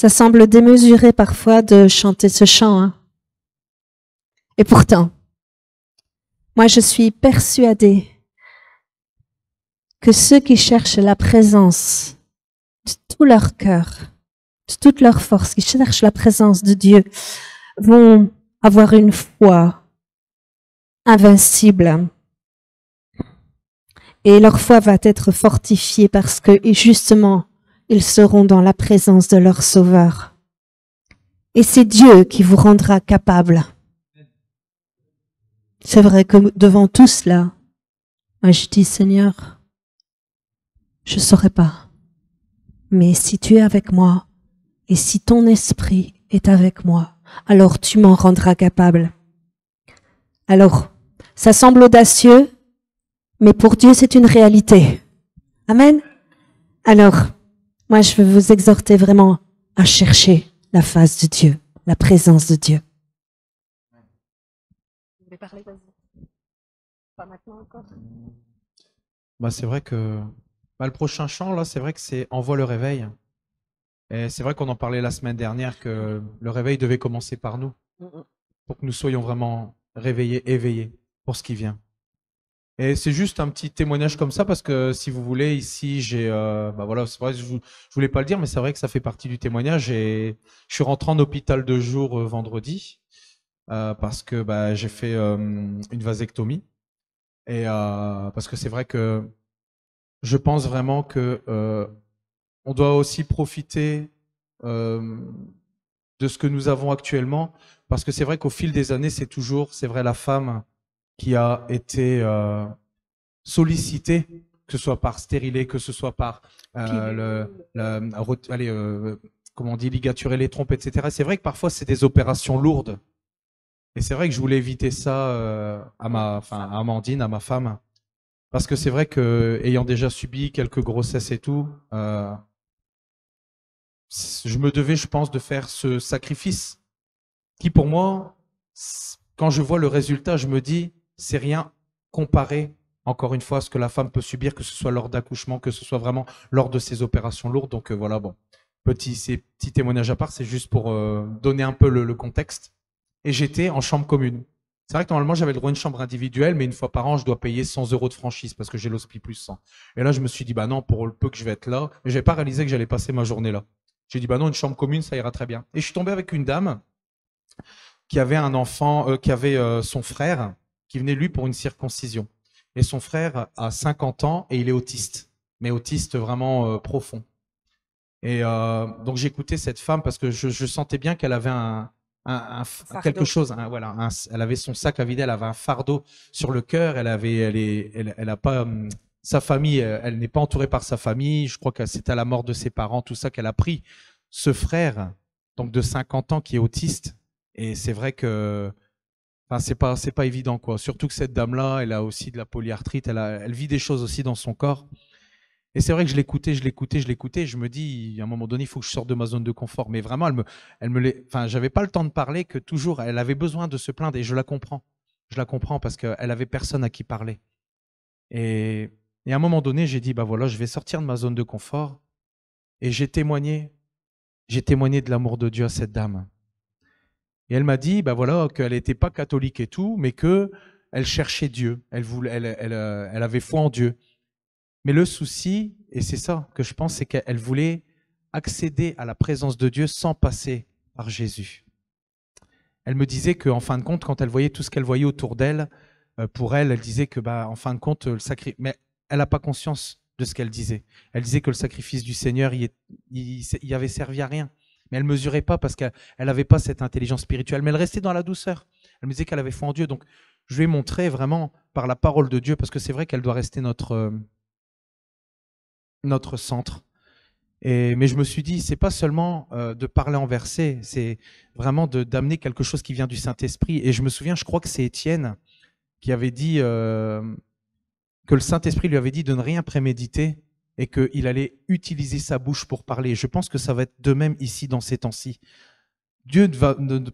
Ça semble démesuré parfois de chanter ce chant, hein. Et pourtant, moi je suis persuadée que ceux qui cherchent la présence de tout leur cœur, de toute leur force, qui cherchent la présence de Dieu, vont avoir une foi invincible. Et leur foi va être fortifiée parce que, justement, ils seront dans la présence de leur Sauveur. Et c'est Dieu qui vous rendra capable. C'est vrai que devant tout cela, moi je dis, Seigneur, je ne saurais pas. Mais si tu es avec moi, et si ton esprit est avec moi, alors tu m'en rendras capable. Alors, ça semble audacieux, mais pour Dieu, c'est une réalité. Amen. Alors, moi, je veux vous exhorter vraiment à chercher la face de Dieu, la présence de Dieu. Vous voulez parler, vas-y. Pas maintenant encore. C'est vrai que le prochain chant, là, c'est vrai que c'est Envoie le réveil. Et c'est vrai qu'on en parlait la semaine dernière que le réveil devait commencer par nous, pour que nous soyons vraiment réveillés, éveillés pour ce qui vient. Et c'est juste un petit témoignage comme ça, parce que si vous voulez, ici, j'ai, voilà, c'est vrai, je voulais pas le dire, mais c'est vrai que ça fait partie du témoignage. Et je suis rentré en hôpital 2 jours vendredi, parce que j'ai fait une vasectomie. Et parce que c'est vrai que je pense vraiment que on doit aussi profiter de ce que nous avons actuellement, parce que c'est vrai qu'au fil des années, c'est vrai, la femme qui a été sollicitée, que ce soit par stérilet, que ce soit par comment on dit, ligaturer les trompes, etc. C'est vrai que parfois, c'est des opérations lourdes. Et c'est vrai que je voulais éviter ça à Amandine, à ma femme, parce que c'est vrai que, ayant déjà subi quelques grossesses et tout, je me devais, je pense, de faire ce sacrifice qui, pour moi, quand je vois le résultat, je me dis, c'est rien comparé, encore une fois, à ce que la femme peut subir, que ce soit lors d'accouchement, que ce soit vraiment lors de ces opérations lourdes. Donc voilà, bon, ces petits témoignages à part, c'est juste pour donner un peu le contexte. Et j'étais en chambre commune. C'est vrai que normalement, j'avais le droit à une chambre individuelle, mais une fois par an, je dois payer 100 € de franchise parce que j'ai l'hospi plus 100. Et là, je me suis dit, non, pour le peu que je vais être là, mais j'avais pas réalisé que j'allais passer ma journée là. J'ai dit, non, une chambre commune, ça ira très bien. Et je suis tombé avec une dame qui avait un enfant, qui avait son frère, qui venait lui pour une circoncision. Et son frère a 50 ans et il est autiste, mais autiste vraiment profond. Et donc j'écoutais cette femme parce que je sentais bien qu'elle avait quelque chose, elle avait son sac à vider, elle avait un fardeau sur le cœur, elle a pas sa famille, elle n'est pas entourée par sa famille. Je crois que c'est à la mort de ses parents, tout ça, qu'elle a pris ce frère, donc de 50 ans, qui est autiste. Et c'est vrai que, c'est pas évident, quoi. Surtout que cette dame-là, elle a aussi de la polyarthrite, elle vit des choses aussi dans son corps. Et c'est vrai que je l'écoutais. Je me dis, à un moment donné, il faut que je sorte de ma zone de confort. Mais vraiment, j'avais pas le temps de parler, que toujours, elle avait besoin de se plaindre, et je la comprends. Je la comprends parce qu'elle avait personne à qui parler. Et à un moment donné, j'ai dit, voilà, je vais sortir de ma zone de confort. Et j'ai témoigné de l'amour de Dieu à cette dame. Et elle m'a dit, voilà, qu'elle n'était pas catholique et tout, mais que elle cherchait Dieu. Elle avait foi en Dieu. Mais le souci, et c'est ça que je pense, c'est qu'elle voulait accéder à la présence de Dieu sans passer par Jésus. Elle me disait qu'en fin de compte, quand elle voyait tout ce qu'elle voyait autour d'elle, pour elle, elle disait que, en fin de compte, mais elle n'a pas conscience de ce qu'elle disait. Elle disait que le sacrifice du Seigneur, il avait servi à rien. Mais elle ne mesurait pas parce qu'elle n'avait pas cette intelligence spirituelle. Mais elle restait dans la douceur. Elle me disait qu'elle avait foi en Dieu. Donc, je lui ai montré vraiment par la parole de Dieu, parce que c'est vrai qu'elle doit rester notre centre. Mais je me suis dit, c'est pas seulement de parler en versets, c'est vraiment d'amener quelque chose qui vient du Saint-Esprit. Et je me souviens, je crois que c'est Étienne qui avait dit que le Saint-Esprit lui avait dit de ne rien préméditer et qu'il allait utiliser sa bouche pour parler. Je pense que ça va être de même ici dans ces temps-ci.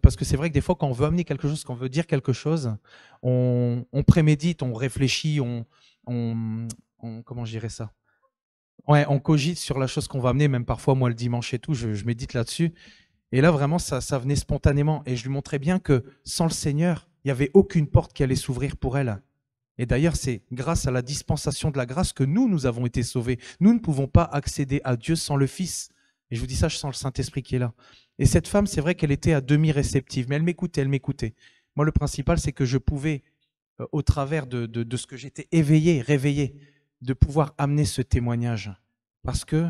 Parce que c'est vrai que des fois, quand on veut amener quelque chose, quand on veut dire quelque chose, on prémédite, on réfléchit, comment je dirais ça ? Ouais, on cogite sur la chose qu'on va amener, même parfois moi le dimanche et tout, je médite là-dessus. Et là vraiment ça venait spontanément et je lui montrais bien que sans le Seigneur, il n'y avait aucune porte qui allait s'ouvrir pour elle. Et d'ailleurs, c'est grâce à la dispensation de la grâce que nous avons été sauvés. Nous ne pouvons pas accéder à Dieu sans le Fils. Et je vous dis ça, je sens le Saint-Esprit qui est là. Et cette femme, c'est vrai qu'elle était à demi réceptive, mais elle m'écoutait, elle m'écoutait. Moi, le principal, c'est que je pouvais, au travers de ce que j'étais éveillé, réveillé, de pouvoir amener ce témoignage. Parce que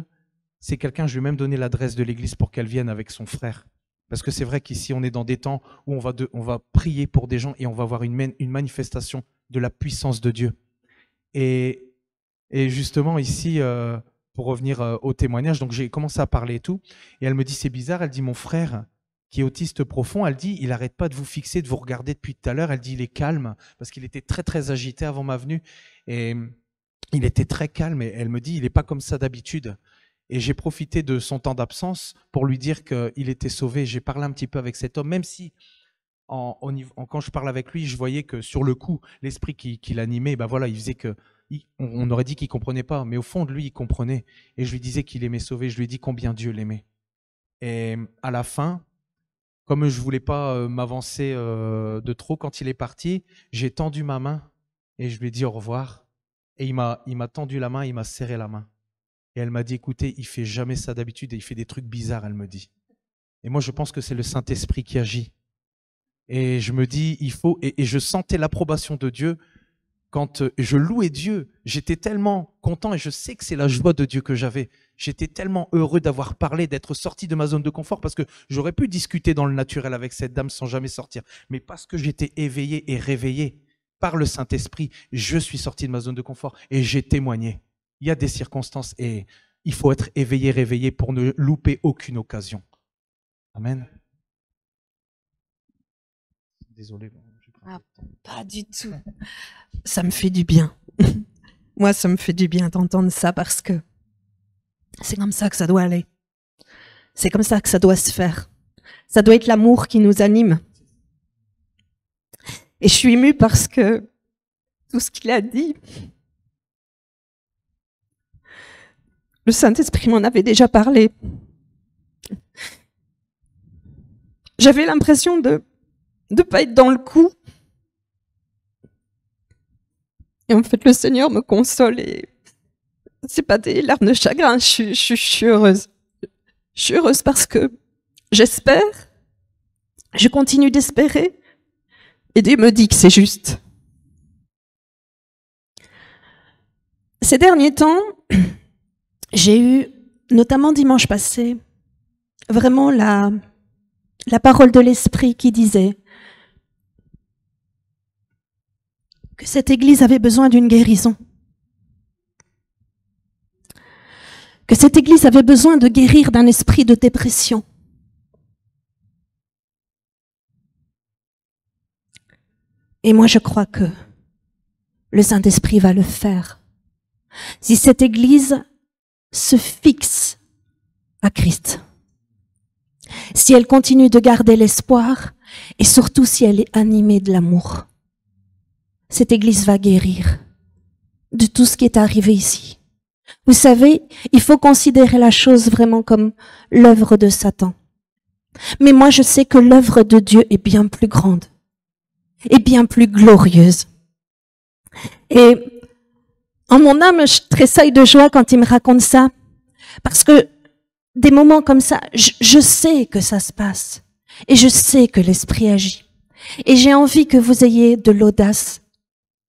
c'est quelqu'un, je lui ai même donné l'adresse de l'église pour qu'elle vienne avec son frère. Parce que c'est vrai qu'ici, on est dans des temps où on va prier pour des gens et on va avoir une manifestation de la puissance de Dieu. Et justement, ici, pour revenir au témoignage, donc j'ai commencé à parler et tout, et elle me dit, c'est bizarre, elle dit, mon frère, qui est autiste profond, elle dit, il n'arrête pas de vous fixer, de vous regarder depuis tout à l'heure, elle dit, il est calme, parce qu'il était très, très agité avant ma venue, et il était très calme, et elle me dit, il n'est pas comme ça d'habitude. Et j'ai profité de son temps d'absence pour lui dire qu'il était sauvé. J'ai parlé un petit peu avec cet homme, même si quand je parle avec lui, je voyais que sur le coup, l'esprit qui l'animait, ben voilà, il faisait que, on aurait dit qu'il comprenait pas, mais au fond de lui, il comprenait. Et je lui disais qu'il aimait sauver, je lui ai dit combien Dieu l'aimait. Et à la fin, comme je voulais pas m'avancer de trop, quand il est parti, j'ai tendu ma main et je lui ai dit au revoir. Et il m'a tendu la main, il m'a serré la main. Et elle m'a dit, écoutez, il fait jamais ça d'habitude et il fait des trucs bizarres, elle me dit. Et moi, je pense que c'est le Saint-Esprit qui agit. Et je me dis, il faut, et je sentais l'approbation de Dieu quand je louais Dieu. J'étais tellement content et je sais que c'est la joie de Dieu que j'avais. J'étais tellement heureux d'avoir parlé, d'être sorti de ma zone de confort parce que j'aurais pu discuter dans le naturel avec cette dame sans jamais sortir. Mais parce que j'étais éveillé et réveillé par le Saint-Esprit, je suis sorti de ma zone de confort et j'ai témoigné. Il y a des circonstances et il faut être éveillé, réveillé pour ne louper aucune occasion. Amen. Désolé. Ah, pas du tout. Ça me fait du bien. Moi, ça me fait du bien d'entendre ça parce que c'est comme ça que ça doit aller. C'est comme ça que ça doit se faire. Ça doit être l'amour qui nous anime. Et je suis émue parce que tout ce qu'il a dit, le Saint-Esprit m'en avait déjà parlé. J'avais l'impression de pas être dans le coup. Et en fait, le Seigneur me console et c'est pas des larmes de chagrin, je suis heureuse. Je suis heureuse parce que j'espère, je continue d'espérer et Dieu me dit que c'est juste. Ces derniers temps, j'ai eu, notamment dimanche passé, vraiment la parole de l'Esprit qui disait que cette Église avait besoin d'une guérison. Que cette Église avait besoin de guérir d'un esprit de dépression. Et moi, je crois que le Saint-Esprit va le faire. Si cette Église se fixe à Christ, si elle continue de garder l'espoir et surtout si elle est animée de l'amour, cette Église va guérir de tout ce qui est arrivé ici. Vous savez, il faut considérer la chose vraiment comme l'œuvre de Satan. Mais moi, je sais que l'œuvre de Dieu est bien plus grande et bien plus glorieuse. Et en mon âme, je tressaille de joie quand il me raconte ça, parce que des moments comme ça, je sais que ça se passe et je sais que l'Esprit agit. Et j'ai envie que vous ayez de l'audace,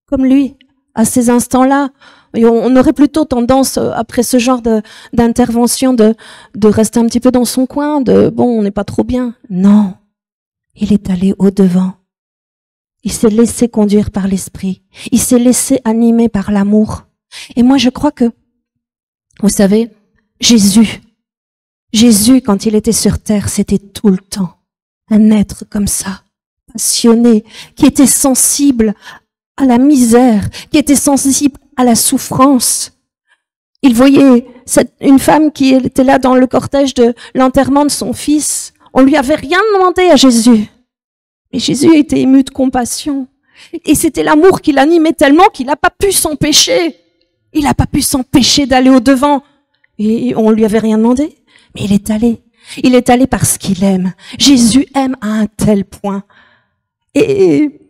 comme lui, à ces instants-là. On aurait plutôt tendance, après ce genre d'intervention, de rester un petit peu dans son coin, bon, on n'est pas trop bien. Non, il est allé au-devant. Il s'est laissé conduire par l'Esprit. Il s'est laissé animer par l'amour. Et moi, je crois que, vous savez, Jésus, quand il était sur terre, c'était tout le temps un être comme ça, passionné, qui était sensible à la misère, qui était sensible à la souffrance. Il voyait une femme qui était là dans le cortège de l'enterrement de son fils. On lui avait rien demandé à Jésus. Mais Jésus était ému de compassion. Et c'était l'amour qui l'animait tellement qu'il n'a pas pu s'empêcher. Il n'a pas pu s'empêcher d'aller au-devant Et on lui avait rien demandé. Mais il est allé. Il est allé parce qu'il aime. Jésus aime à un tel point. Et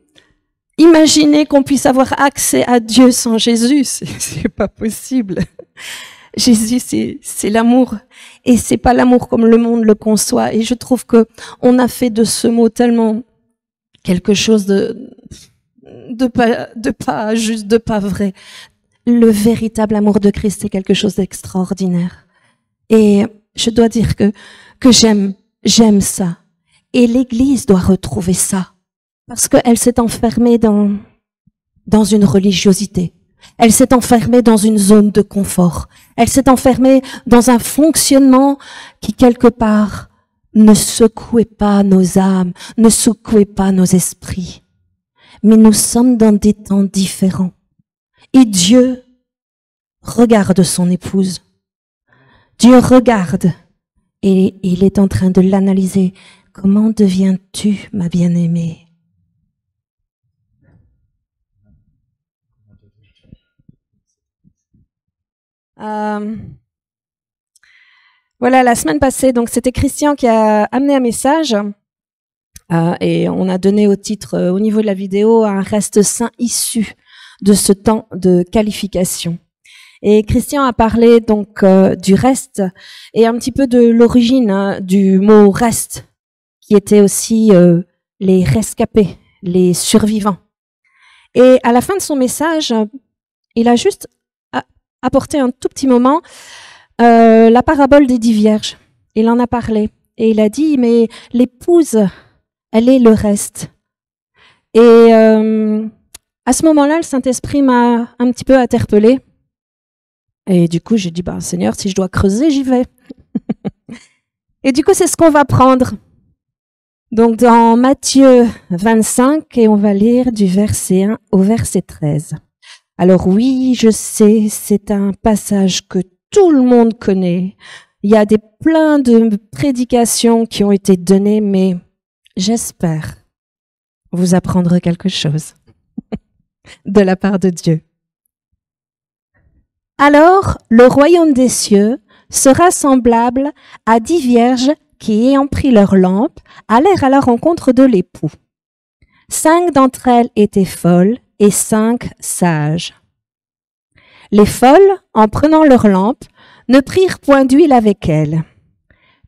imaginez qu'on puisse avoir accès à Dieu sans Jésus, c'est pas possible. Jésus, c'est l'amour. Et c'est pas l'amour comme le monde le conçoit. Et je trouve que on a fait de ce mot tellement quelque chose de pas juste, de pas vrai. Le véritable amour de Christ est quelque chose d'extraordinaire. Et je dois dire que j'aime ça. Et l'Église doit retrouver ça. Parce qu'elle s'est enfermée dans une religiosité. Elle s'est enfermée dans une zone de confort. Elle s'est enfermée dans un fonctionnement qui, quelque part, ne secouait pas nos âmes, ne secouait pas nos esprits. Mais nous sommes dans des temps différents. Et Dieu regarde son épouse. Dieu regarde et il est en train de l'analyser. Comment deviens-tu, ma bien-aimée? Voilà, la semaine passée, donc c'était Christian qui a amené un message et on a donné au titre, au niveau de la vidéo, un reste saint issu de ce temps de qualification. Et Christian a parlé donc du reste et un petit peu de l'origine du mot reste, qui était aussi les rescapés, les survivants. Et à la fin de son message, il a juste apporté un tout petit moment la parabole des 10 vierges. Il en a parlé et il a dit, mais l'épouse, elle est le reste. Et à ce moment-là, le Saint-Esprit m'a un petit peu interpellée. Et du coup, j'ai dit, bah, Seigneur, si je dois creuser, j'y vais. Et du coup, c'est ce qu'on va prendre. Donc, dans Matthieu 25, et on va lire du verset 1 au verset 13. Alors oui, je sais, c'est un passage que tout le monde connaît. Il y a plein de prédications qui ont été données, mais j'espère vous apprendre quelque chose de la part de Dieu. Alors, le royaume des cieux sera semblable à 10 vierges qui, ayant pris leur lampe, allèrent à la rencontre de l'époux. 5 d'entre elles étaient folles et 5 sages. Les folles, en prenant leur lampe, ne prirent point d'huile avec elles.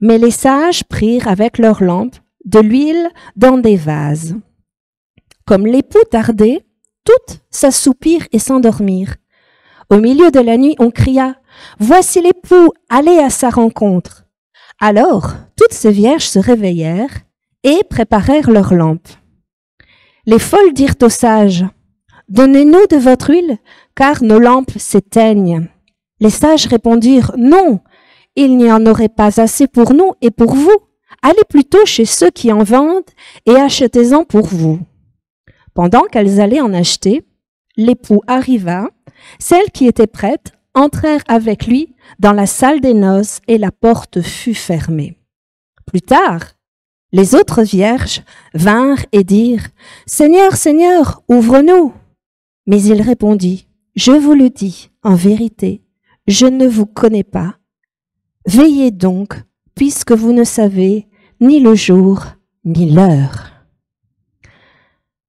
Mais les sages prirent avec leur lampe de l'huile dans des vases. Comme l'époux tardait, toutes s'assoupirent et s'endormirent. Au milieu de la nuit, on cria « Voici l'époux, allez à sa rencontre !» Alors, toutes ces vierges se réveillèrent et préparèrent leurs lampes. Les folles dirent aux sages « Donnez-nous de votre huile, car nos lampes s'éteignent. » Les sages répondirent « Non, il n'y en aurait pas assez pour nous et pour vous. Allez plutôt chez ceux qui en vendent et achetez-en pour vous. » Pendant qu'elles allaient en acheter, l'époux arriva. Celles qui étaient prêtes entrèrent avec lui dans la salle des noces et la porte fut fermée. Plus tard, les autres vierges vinrent et dirent « Seigneur, Seigneur, ouvre-nous !» Mais il répondit « Je vous le dis, en vérité, je ne vous connais pas. Veillez donc, puisque vous ne savez ni le jour ni l'heure. »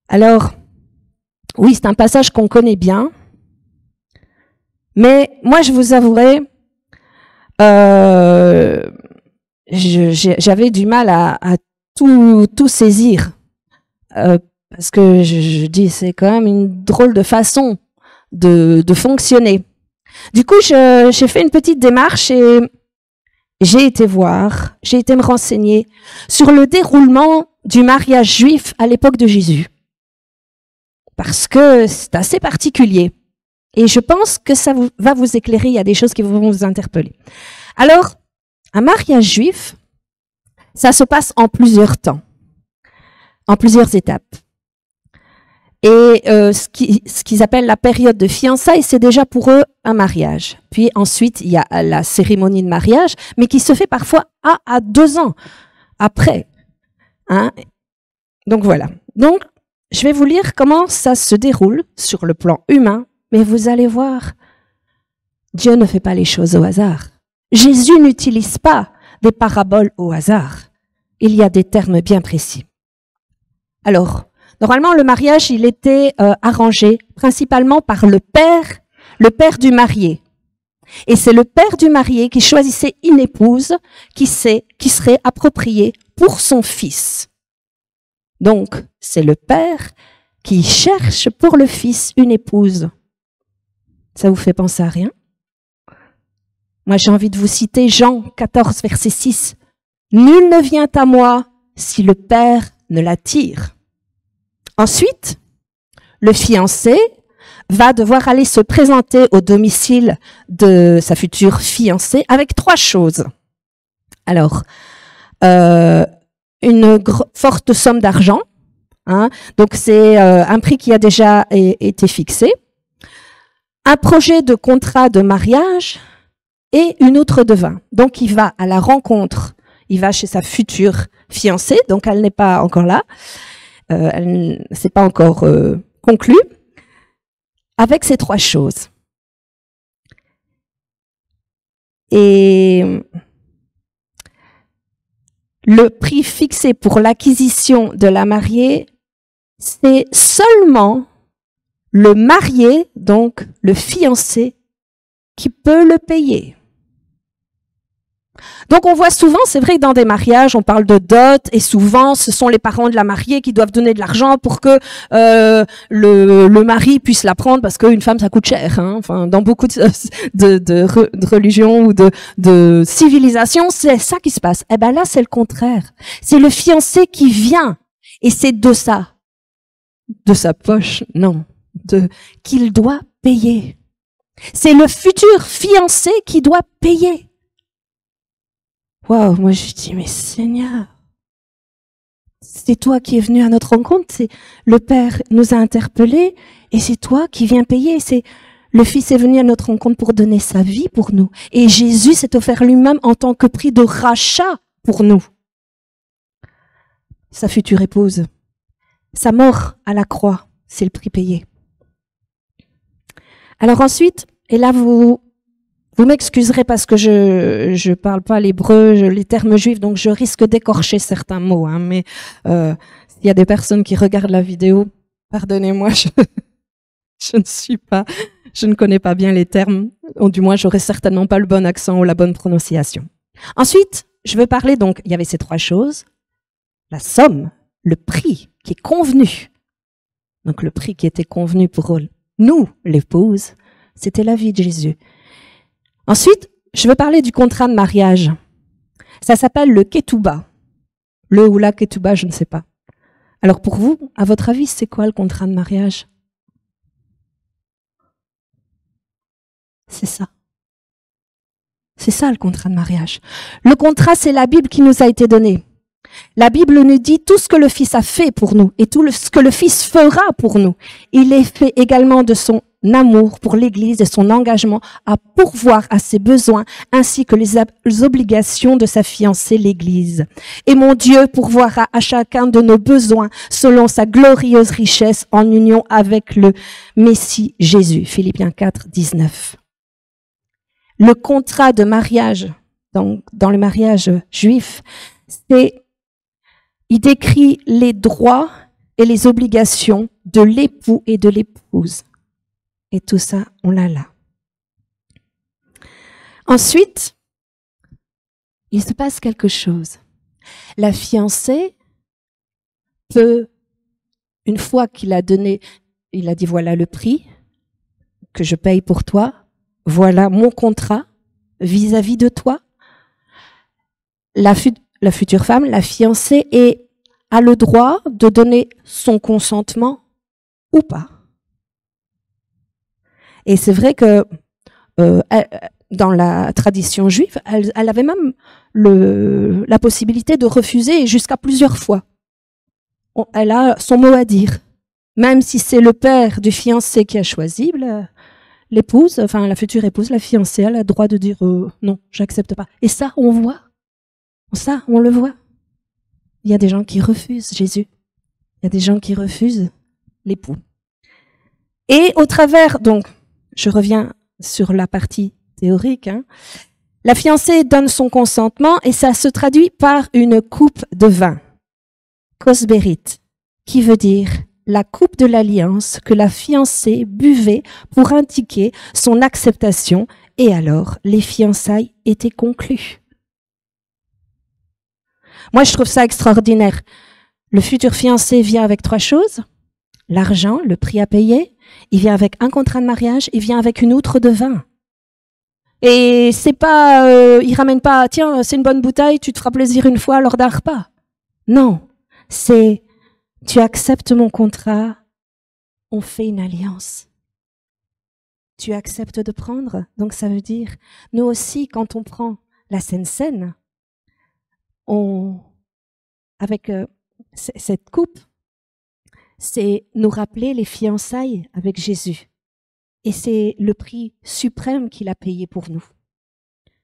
Alors, oui, c'est un passage qu'on connaît bien, mais moi, je vous avouerai, j'avais du mal à tout saisir, parce que je dis, c'est quand même une drôle de façon de fonctionner. Du coup, j'ai fait une petite démarche et j'ai été me renseigner sur le déroulement du mariage juif à l'époque de Jésus. Parce que c'est assez particulier. Et je pense que ça va vous éclairer, il y a des choses qui vont vous interpeller. Alors, un mariage juif, ça se passe en plusieurs temps, en plusieurs étapes. Et ce qu'ils appellent la période de fiançailles, c'est déjà pour eux un mariage. Puis ensuite, il y a la cérémonie de mariage, mais qui se fait parfois à 2 ans après. Hein? Donc voilà. Donc, je vais vous lire comment ça se déroule sur le plan humain, mais vous allez voir, Dieu ne fait pas les choses au hasard. Jésus n'utilise pas des paraboles au hasard. Il y a des termes bien précis. Alors, normalement, le mariage, il était arrangé principalement par le père du marié. Et c'est le père du marié qui choisissait une épouse qui serait appropriée pour son fils. Donc, c'est le père qui cherche pour le fils une épouse. Ça vous fait penser à rien? Moi, j'ai envie de vous citer Jean 14, verset 6. « Nul ne vient à moi si le Père ne l'attire. » Ensuite, le fiancé va devoir aller se présenter au domicile de sa future fiancée avec 3 choses. Alors, une forte somme d'argent, hein, donc c'est un prix qui a déjà été fixé, un projet de contrat de mariage et une outre de vin. Donc il va à la rencontre, il va chez sa future fiancée, donc elle n'est pas encore là, elle ne s'est pas encore conclue, avec ces 3 choses. Et le prix fixé pour l'acquisition de la mariée, c'est seulement le marié, donc le fiancé, qui peut le payer. Donc on voit souvent, c'est vrai que dans des mariages, on parle de dot, et souvent ce sont les parents de la mariée qui doivent donner de l'argent pour que le mari puisse la prendre, parce qu'une femme ça coûte cher. Hein. Enfin, dans beaucoup de religions ou de civilisations, c'est ça qui se passe. Eh ben là, c'est le contraire. C'est le fiancé qui vient, et c'est de sa poche, non, qu'il doit payer. C'est le futur fiancé qui doit payer. Waouh, moi je dis, mais Seigneur, c'est toi qui es venu à notre rencontre, c'est le Père nous a interpellés et c'est toi qui viens payer. C'est le Fils est venu à notre rencontre pour donner sa vie pour nous. Et Jésus s'est offert lui-même en tant que prix de rachat pour nous. Sa future épouse, sa mort à la croix, c'est le prix payé. Alors ensuite, et là vous m'excuserez parce que je parle pas l'hébreu, les termes juifs, donc je risque d'écorcher certains mots. Hein, mais s'il y a des personnes qui regardent la vidéo, pardonnez-moi, je ne connais pas bien les termes, ou du moins j'aurai certainement pas le bon accent ou la bonne prononciation. Ensuite, je veux parler donc, il y avait ces 3 choses, la somme, le prix qui est convenu. Donc le prix qui était convenu pour nous, l'épouse, c'était la vie de Jésus. Ensuite, je veux parler du contrat de mariage. Ça s'appelle le ketouba. Le ou la ketouba, je ne sais pas. Alors pour vous, à votre avis, c'est quoi le contrat de mariage? C'est ça. C'est ça le contrat de mariage. Le contrat, c'est la Bible qui nous a été donnée. La Bible nous dit tout ce que le Fils a fait pour nous et tout ce que le Fils fera pour nous. Il est fait également de son amour pour l'Église et son engagement à pourvoir à ses besoins ainsi que les obligations de sa fiancée, l'Église. Et mon Dieu pourvoira à chacun de nos besoins selon sa glorieuse richesse en union avec le Messie Jésus. Philippiens 4, 19. Le contrat de mariage, donc dans le mariage juif, il décrit les droits et les obligations de l'époux et de l'épouse. Et tout ça, on l'a là. Ensuite, il se passe quelque chose. La fiancée peut, une fois qu'il a donné, il a dit voilà le prix que je paye pour toi, voilà mon contrat vis-à-vis de toi. La future femme, la fiancée, a le droit de donner son consentement ou pas. Et c'est vrai que dans la tradition juive, elle avait même la possibilité de refuser jusqu'à plusieurs fois. Elle a son mot à dire. Même si c'est le père du fiancé qui a choisi, l'épouse, enfin la future épouse, la fiancée, elle a le droit de dire non, j'accepte pas. Et ça, on le voit. Il y a des gens qui refusent Jésus. Il y a des gens qui refusent l'époux. Et au travers, donc, je reviens sur la partie théorique, hein, La fiancée donne son consentement et ça se traduit par une coupe de vin, kosberit, qui veut dire la coupe de l'alliance que la fiancée buvait pour indiquer son acceptation, et alors les fiançailles étaient conclues. Moi, je trouve ça extraordinaire. Le futur fiancé vient avec 3 choses. L'argent, le prix à payer. Il vient avec un contrat de mariage. Il vient avec une outre de vin. Et c'est pas, il ramène pas, tiens, c'est une bonne bouteille, tu te feras plaisir une fois lors d'un repas. Non. C'est, tu acceptes mon contrat, on fait une alliance. Tu acceptes de prendre. Donc ça veut dire, nous aussi, quand on prend la Sainte Seine, avec cette coupe, c'est nous rappeler les fiançailles avec Jésus. Et c'est le prix suprême qu'il a payé pour nous,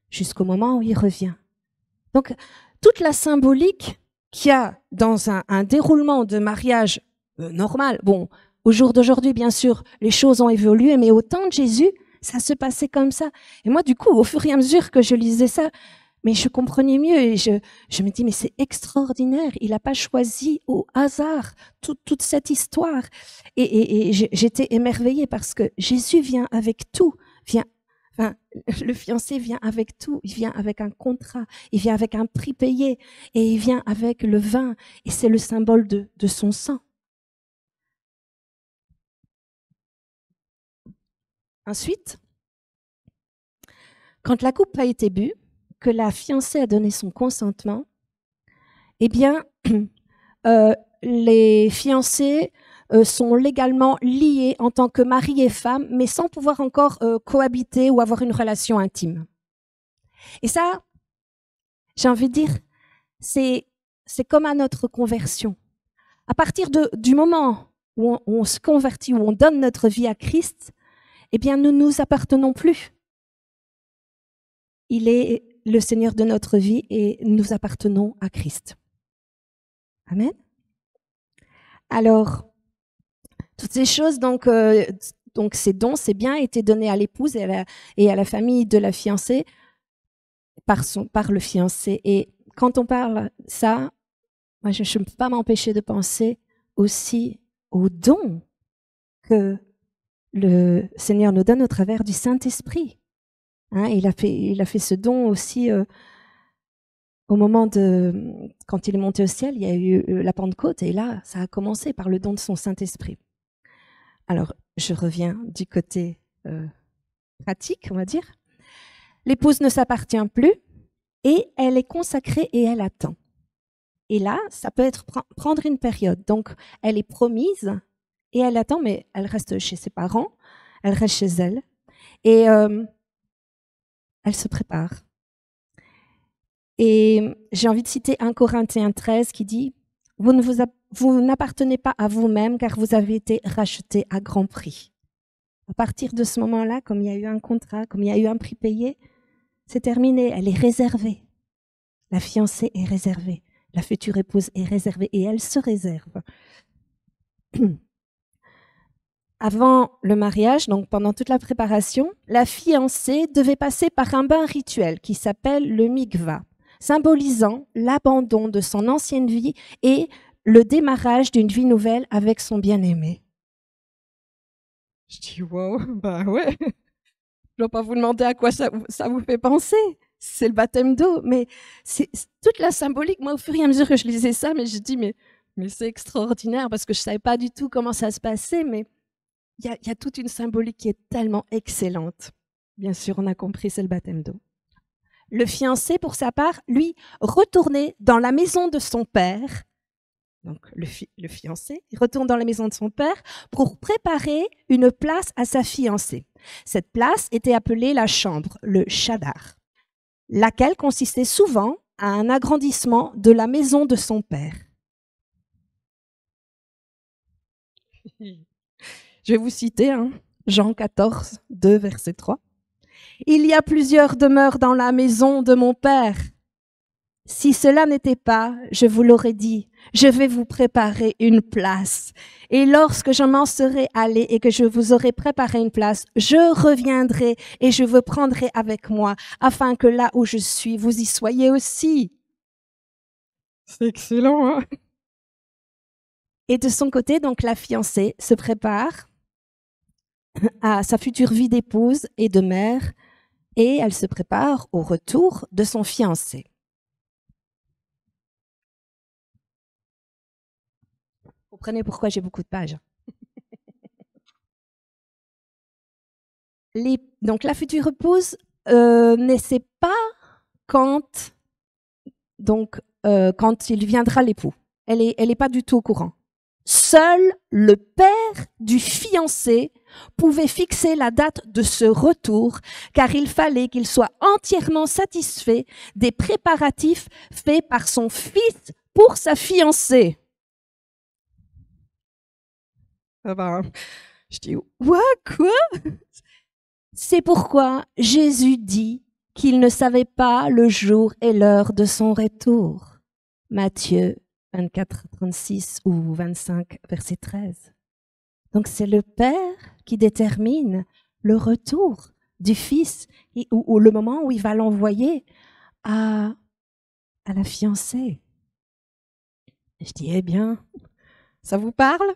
jusqu'au moment où il revient. Donc, toute la symbolique qu'il y a dans un déroulement de mariage normal, bon, au jour d'aujourd'hui, bien sûr, les choses ont évolué, mais au temps de Jésus, ça se passait comme ça. Et moi, du coup, au fur et à mesure que je lisais ça, mais je comprenais mieux et je me dis, mais c'est extraordinaire, il n'a pas choisi au hasard toute cette histoire. Et j'étais émerveillée parce que Jésus vient avec tout, le fiancé vient avec tout, il vient avec un contrat, il vient avec un prix payé et il vient avec le vin et c'est le symbole de son sang. Ensuite, quand la coupe a été bue, que la fiancée a donné son consentement, eh bien, les fiancés sont légalement liés en tant que mari et femme, mais sans pouvoir encore cohabiter ou avoir une relation intime. Et ça, j'ai envie de dire, c'est comme à notre conversion. À partir du moment où on se convertit, où on donne notre vie à Christ, eh bien, nous ne nous appartenons plus. Il est le Seigneur de notre vie et nous appartenons à Christ. Amen. Alors, toutes ces choses, donc ces dons, ces biens étaient donnés à l'épouse et à la famille de la fiancée par le fiancé. Et quand on parle ça, moi, je ne peux pas m'empêcher de penser aussi aux dons que le Seigneur nous donne au travers du Saint-Esprit. Hein, il a fait ce don aussi au moment quand il est monté au ciel, il y a eu la Pentecôte et là, ça a commencé par le don de son Saint-Esprit. Alors, je reviens du côté pratique, on va dire. L'épouse ne s'appartient plus et elle est consacrée et elle attend. Et là, ça peut être prendre une période. Donc, elle est promise et elle attend, mais elle reste chez ses parents, elle reste chez elle et elle se prépare. Et j'ai envie de citer 1 Corinthiens 13 qui dit « Vous n'appartenez pas à vous-même car vous avez été rachetés à grand prix. » À partir de ce moment-là, comme il y a eu un contrat, comme il y a eu un prix payé, c'est terminé, elle est réservée. La fiancée est réservée, la future épouse est réservée et elle se réserve. Avant le mariage, donc pendant toute la préparation, la fiancée devait passer par un bain rituel qui s'appelle le mikva, symbolisant l'abandon de son ancienne vie et le démarrage d'une vie nouvelle avec son bien-aimé. Je dis, wow, bah ouais, je ne dois pas vous demander à quoi ça vous fait penser. C'est le baptême d'eau, mais c'est toute la symbolique. Moi, au fur et à mesure que je lisais ça, mais je dis, mais c'est extraordinaire parce que je ne savais pas du tout comment ça se passait, mais il y a toute une symbolique qui est tellement excellente. Bien sûr, on a compris, c'est le baptême d'eau. Le fiancé, pour sa part, lui, retournait dans la maison de son père. Donc, le fiancé, il retourne dans la maison de son père pour préparer une place à sa fiancée. Cette place était appelée la chambre, le chadar, laquelle consistait souvent à un agrandissement de la maison de son père. Je vais vous citer Jean 14, 2, verset 3. « Il y a plusieurs demeures dans la maison de mon père. Si cela n'était pas, je vous l'aurais dit, je vais vous préparer une place. Et lorsque je m'en serai allé et que je vous aurai préparé une place, je reviendrai et je vous prendrai avec moi, afin que là où je suis, vous y soyez aussi. C'est excellent, hein? Et de son côté, donc, la fiancée se prépare à sa future vie d'épouse et de mère, et elle se prépare au retour de son fiancé. Vous comprenez pourquoi j'ai beaucoup de pages. Donc la future épouse ne sait pas quand il viendra l'époux. Elle est pas du tout au courant. Seul le père du fiancé pouvait fixer la date de ce retour, car il fallait qu'il soit entièrement satisfait des préparatifs faits par son fils pour sa fiancée. Ah ben, je dis, quoi? C'est pourquoi Jésus dit qu'il ne savait pas le jour et l'heure de son retour. Matthieu 24, 36 ou 25, verset 13. Donc c'est le Père qui détermine le retour du Fils ou le moment où il va l'envoyer à la fiancée. Je dis, eh bien, ça vous parle?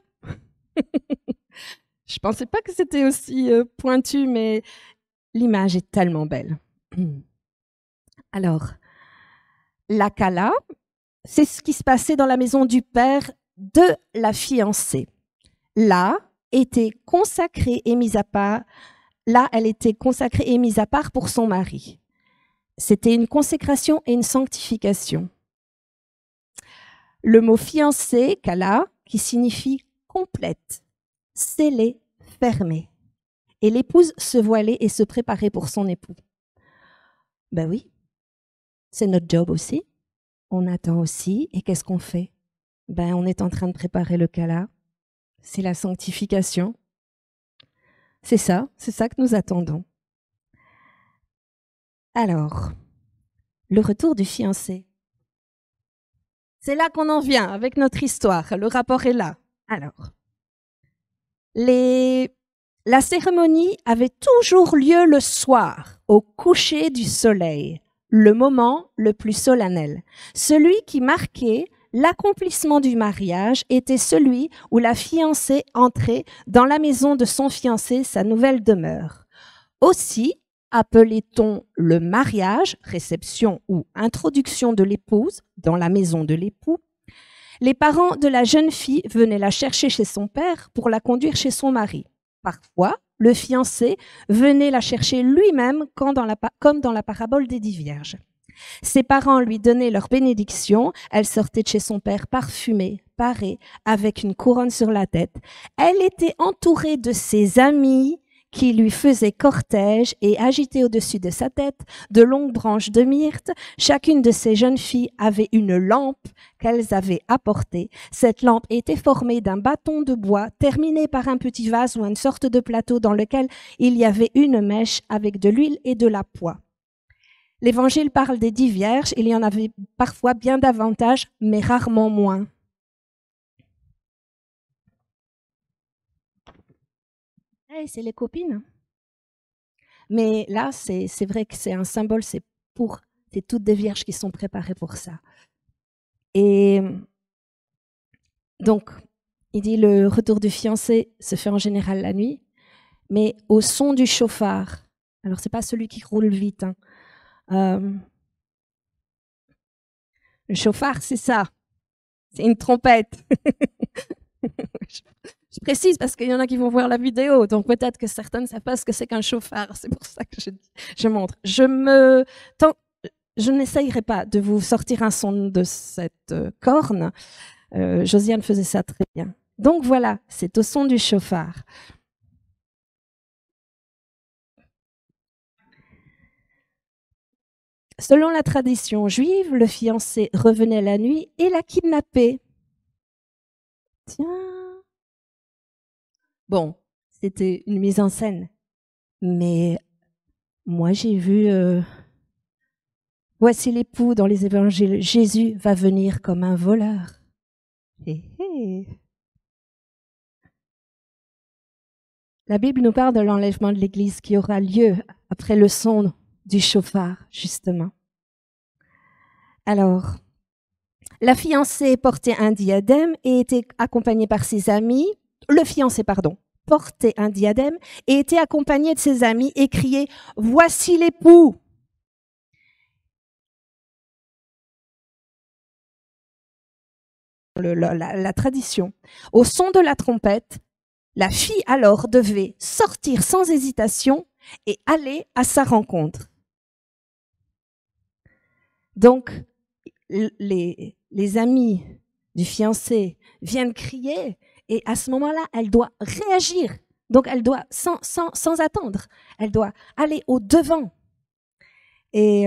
Je pensais pas que c'était aussi pointu, mais l'image est tellement belle. Alors, la Kala, c'est ce qui se passait dans la maison du père de la fiancée. Là, était consacrée et mise à part. Là, elle était consacrée et mise à part pour son mari. C'était une consécration et une sanctification. Le mot fiancée, Kala, qui signifie complète, scellée, fermée. Et l'épouse se voilait et se préparait pour son époux. Ben oui, c'est notre job aussi. On attend aussi. Et qu'est-ce qu'on fait? Ben, on est en train de préparer le Kala. C'est la sanctification. C'est ça que nous attendons. Alors, le retour du fiancé. C'est là qu'on en vient avec notre histoire. Le rapport est là. Alors, la cérémonie avait toujours lieu le soir, au coucher du soleil, le moment le plus solennel. Celui qui marquait l'accomplissement du mariage était celui où la fiancée entrait dans la maison de son fiancé, sa nouvelle demeure. Aussi appelait-on le mariage, réception ou introduction de l'épouse dans la maison de l'époux. Les parents de la jeune fille venaient la chercher chez son père pour la conduire chez son mari. Parfois, le fiancé venait la chercher lui-même, comme dans la parabole des 10 vierges. Ses parents lui donnaient leur bénédiction. Elle sortait de chez son père parfumée, parée, avec une couronne sur la tête. Elle était entourée de ses amis qui lui faisaient cortège et agitaient au-dessus de sa tête de longues branches de myrte. Chacune de ces jeunes filles avait une lampe qu'elles avaient apportée. Cette lampe était formée d'un bâton de bois terminé par un petit vase ou une sorte de plateau dans lequel il y avait une mèche avec de l'huile et de la poix. L'Évangile parle des 10 vierges, il y en avait parfois bien davantage, mais rarement moins. Hey, c'est les copines. Mais là, c'est vrai que c'est un symbole, c'est toutes des vierges qui sont préparées pour ça. Et donc, il dit le retour du fiancé se fait en général la nuit, mais au son du chauffard. Alors, c'est pas celui qui roule vite. Le chauffard, c'est ça. C'est une trompette. Je précise parce qu'il y en a qui vont voir la vidéo, donc peut-être que certains ne savent pas ce que c'est qu'un chauffard. C'est pour ça que je montre. Je n'essayerai pas de vous sortir un son de cette corne. Josiane faisait ça très bien. Donc voilà, c'est au son du chauffard. Selon la tradition juive, le fiancé revenait la nuit et la kidnappait. Tiens. Bon, c'était une mise en scène. Mais moi, j'ai vu Voici l'époux dans les évangiles. Jésus va venir comme un voleur. Hé, hé. La Bible nous parle de l'enlèvement de l'Église qui aura lieu après le son du chauffard, justement. Alors, la fiancée portait un diadème et était accompagnée par ses amis. Le fiancé, pardon, portait un diadème et était accompagné de ses amis et criait « Voici l'époux !» La tradition. Au son de la trompette, la fille alors devait sortir sans hésitation et aller à sa rencontre. Donc, les amis du fiancé viennent crier et à ce moment-là, elle doit réagir. Donc, elle doit, sans attendre, elle doit aller au devant. Et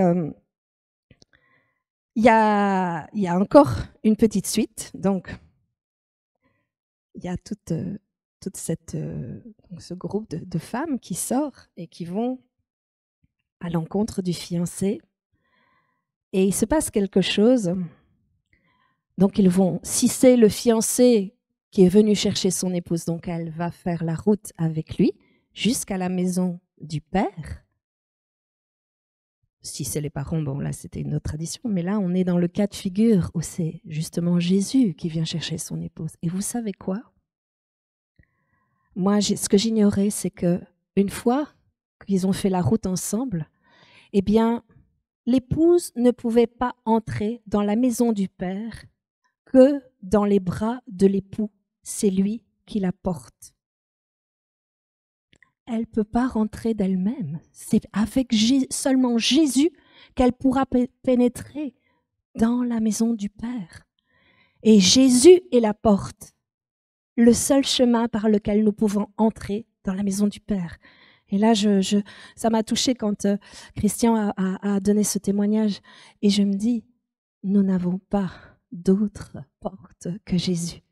il y a encore une petite suite. Donc, il y a tout ce groupe de femmes qui sort et qui vont à l'encontre du fiancé. Et il se passe quelque chose. Donc, ils vont, si c'est le fiancé qui est venu chercher son épouse, donc elle va faire la route avec lui jusqu'à la maison du père. Si c'est les parents, bon là c'était une autre tradition, mais là on est dans le cas de figure où c'est justement Jésus qui vient chercher son épouse. Et vous savez quoi? Moi, ce que j'ignorais, c'est que une fois qu'ils ont fait la route ensemble, eh bien, l'épouse ne pouvait pas entrer dans la maison du père que dans les bras de l'époux. C'est lui qui la porte. Elle ne peut pas rentrer d'elle-même. C'est avec seulement Jésus qu'elle pourra pénétrer dans la maison du Père. Et Jésus est la porte, le seul chemin par lequel nous pouvons entrer dans la maison du Père. Et là, ça m'a touchée quand Christian a donné ce témoignage. Et je me dis, nous n'avons pas d'autre porte que Jésus.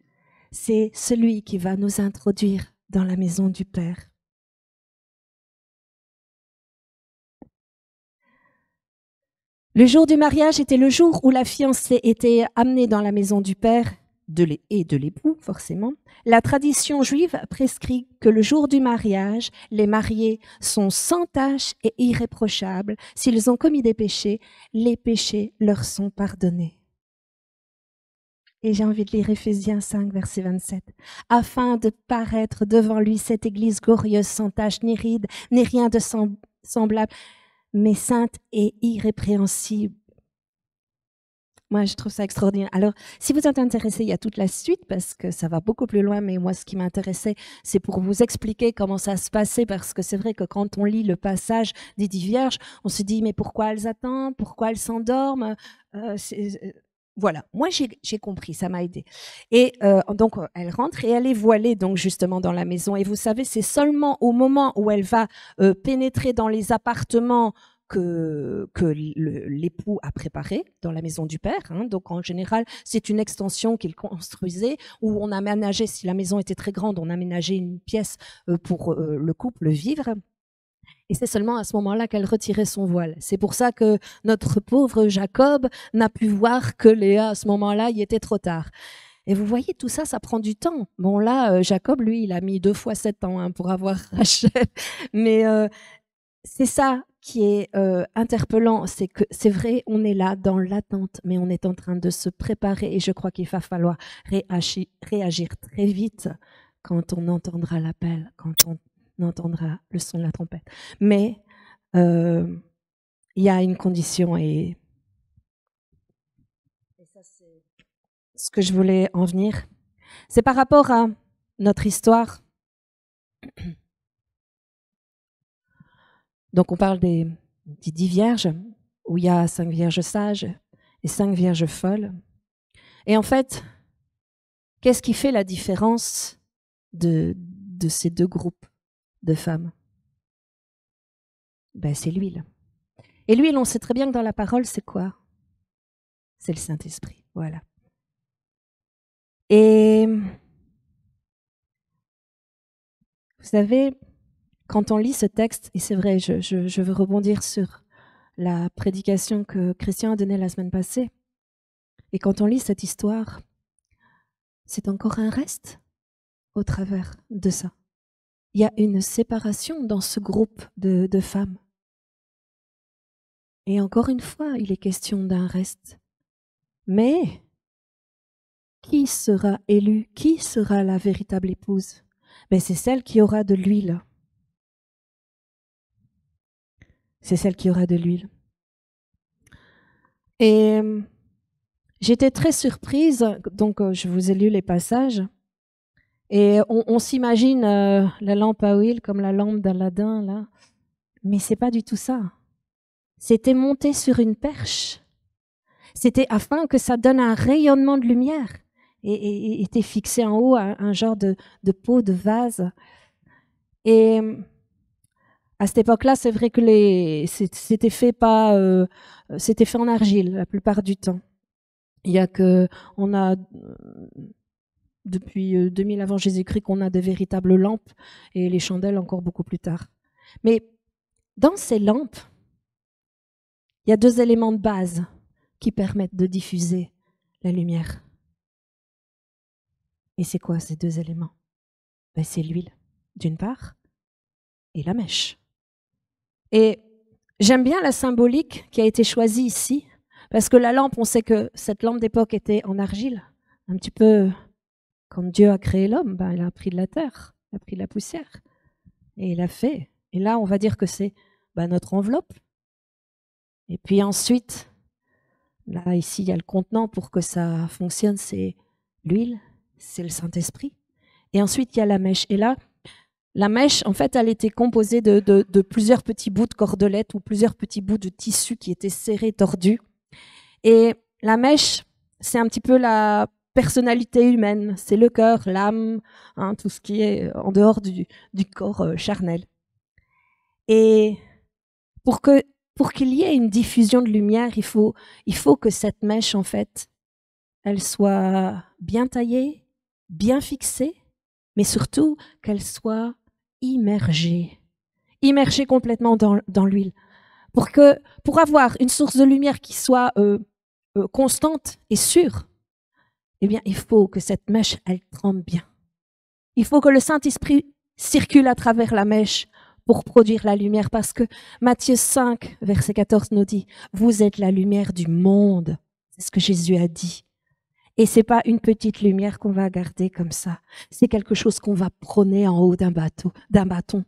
C'est celui qui va nous introduire dans la maison du Père. Le jour du mariage était le jour où la fiancée était amenée dans la maison du père et de l'époux, forcément. La tradition juive prescrit que le jour du mariage, les mariés sont sans tache et irréprochables. S'ils ont commis des péchés, les péchés leur sont pardonnés. Et j'ai envie de lire Éphésiens 5, verset 27. Afin de paraître devant lui cette église glorieuse, sans tache ni ride, ni rien de semblable, mais sainte et irrépréhensible. Moi, je trouve ça extraordinaire. Alors, si vous êtes intéressé, il y a toute la suite parce que ça va beaucoup plus loin, mais moi, ce qui m'intéressait, c'est pour vous expliquer comment ça se passait, parce que c'est vrai que quand on lit le passage des 10 vierges, on se dit, mais pourquoi elles attendent? Pourquoi elles s'endorment? Voilà, moi j'ai compris, ça m'a aidé. Et donc elle rentre et elle est voilée donc justement dans la maison. Et vous savez, c'est seulement au moment où elle va pénétrer dans les appartements que l'époux a préparé dans la maison du père. Hein. Donc en général, c'est une extension qu'il construisait où on aménageait, si la maison était très grande, on aménageait une pièce pour le couple vivre. Et c'est seulement à ce moment-là qu'elle retirait son voile. C'est pour ça que notre pauvre Jacob n'a pu voir que Léa à ce moment-là, il était trop tard. Et vous voyez, tout ça, ça prend du temps. Bon là, Jacob, lui, il a mis 2 fois 7 ans pour avoir Rachel. Mais c'est ça qui est interpellant, c'est que c'est vrai, on est là dans l'attente, mais on est en train de se préparer. Et je crois qu'il va falloir réagir très vite quand on entendra l'appel, quand on entendra le son de la trompette. Mais il y a une condition et ça c'est ce que je voulais en venir. C'est par rapport à notre histoire. Donc on parle des 10 vierges, où il y a 5 vierges sages et 5 vierges folles. Et en fait, qu'est-ce qui fait la différence de ces 2 groupes de femmes? Ben, c'est l'huile. Et l'huile, on sait très bien que dans la parole, c'est quoi? C'est le Saint-Esprit, voilà. Et vous savez, quand on lit ce texte, et c'est vrai, je veux rebondir sur la prédication que Christian a donnée la semaine passée. Et quand on lit cette histoire, c'est encore un reste au travers de ça. Il y a une séparation dans ce groupe de femmes. Et encore une fois, il est question d'un reste. Mais qui sera élue? Qui sera la véritable épouse? Ben, c'est celle qui aura de l'huile. C'est celle qui aura de l'huile. Et j'étais très surprise, donc je vous ai lu les passages, et on s'imagine la lampe à huile comme la lampe d'Aladin, là, mais c'est pas du tout ça. C'était monté sur une perche. C'était afin que ça donne un rayonnement de lumière, et était fixé en haut un genre de pot, de vase. Et à cette époque-là, c'est vrai que c'était fait en argile la plupart du temps. On a depuis 2000 avant Jésus-Christ qu'on a de véritables lampes et les chandelles encore beaucoup plus tard. Mais dans ces lampes, il y a 2 éléments de base qui permettent de diffuser la lumière. Et c'est quoi ces 2 éléments? Ben, c'est l'huile, d'une part, et la mèche. Et j'aime bien la symbolique qui a été choisie ici, parce que la lampe, on sait que cette lampe d'époque était en argile, un petit peu quand Dieu a créé l'homme, ben, il a pris de la terre, il a pris de la poussière, et il a fait. Et là, on va dire que c'est notre enveloppe. Et puis ensuite, là, ici, il y a le contenant pour que ça fonctionne, c'est l'huile, c'est le Saint-Esprit. Et ensuite, il y a la mèche. Et là, la mèche, en fait, elle était composée de plusieurs petits bouts de cordelettes ou plusieurs petits bouts de tissu qui étaient serrés, tordus. Et la mèche, c'est un petit peu la personnalité humaine. C'est le cœur, l'âme, tout ce qui est en dehors du corps charnel. Et pour qu'il y ait une diffusion de lumière, il faut que cette mèche, en fait, elle soit bien taillée, bien fixée, mais surtout qu'elle soit immergée complètement dans l'huile. Pour avoir une source de lumière qui soit constante et sûre, eh bien, il faut que cette mèche, elle trempe bien. Il faut que le Saint-Esprit circule à travers la mèche pour produire la lumière, parce que Matthieu 5, verset 14 nous dit « Vous êtes la lumière du monde ». C'est ce que Jésus a dit. Et c'est pas une petite lumière qu'on va garder comme ça. C'est quelque chose qu'on va prôner en haut d'un bâton.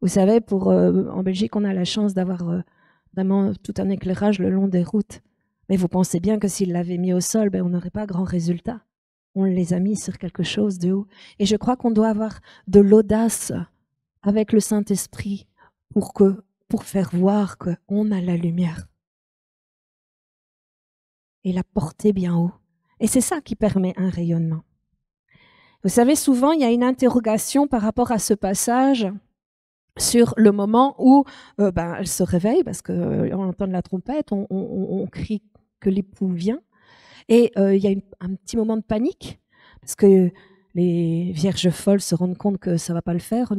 Vous savez, en Belgique, on a la chance d'avoir vraiment tout un éclairage le long des routes. Mais vous pensez bien que s'ils l'avaient mis au sol, on n'aurait pas grand résultat. On les a mis sur quelque chose de haut. Et je crois qu'on doit avoir de l'audace avec le Saint-Esprit pour faire voir qu'on a la lumière. Et la porter bien haut. Et c'est ça qui permet un rayonnement. Vous savez, souvent, il y a une interrogation par rapport à ce passage sur le moment où elle se réveille, parce qu'on entend la trompette, on crie que l'époux vient. Et il y a un petit moment de panique, parce que les vierges folles se rendent compte que ça ne va pas le faire,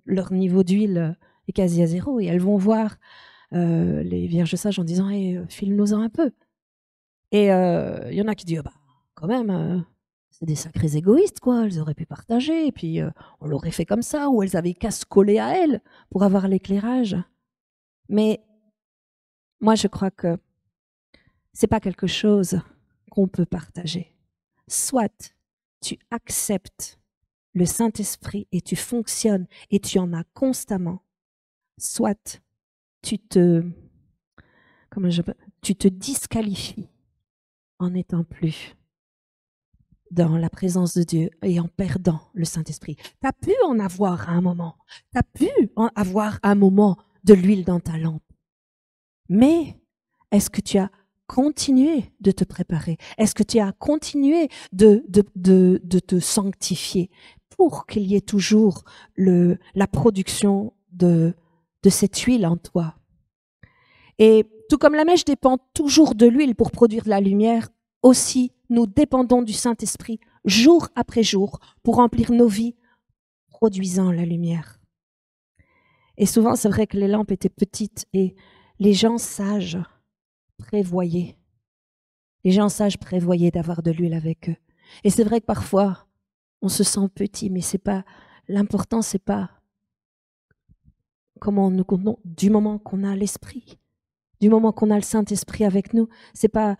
leur niveau d'huile est quasi à 0, et elles vont voir les vierges sages en disant hey, « file-nous-en un peu ». Et il y en a qui disent quand même, c'est des sacrés égoïstes, quoi. Elles auraient pu partager, et puis on l'aurait fait comme ça, ou elles avaient qu'à se coller à elles pour avoir l'éclairage. Mais moi, je crois que c'est pas quelque chose qu'on peut partager. Soit tu acceptes le Saint-Esprit et tu fonctionnes et tu en as constamment, soit tu te disqualifies en n'étant plus dans la présence de Dieu et en perdant le Saint-Esprit. Tu as pu en avoir à un moment. Tu as pu en avoir à un moment de l'huile dans ta lampe. Mais est-ce que tu as continué de te préparer? Est-ce que tu as continué de te sanctifier pour qu'il y ait toujours la production de cette huile en toi? Et tout comme la mèche dépend toujours de l'huile pour produire de la lumière, aussi nous dépendons du Saint-Esprit jour après jour pour remplir nos vies, produisant la lumière. Et souvent, c'est vrai que les lampes étaient petites et les gens sages prévoyaient. Les gens sages prévoyaient d'avoir de l'huile avec eux. Et c'est vrai que parfois, on se sent petit, mais c'est pas l'important, c'est pas comment nous comptons, du moment qu'on a l'Esprit, du moment qu'on a le Saint-Esprit avec nous, c'est pas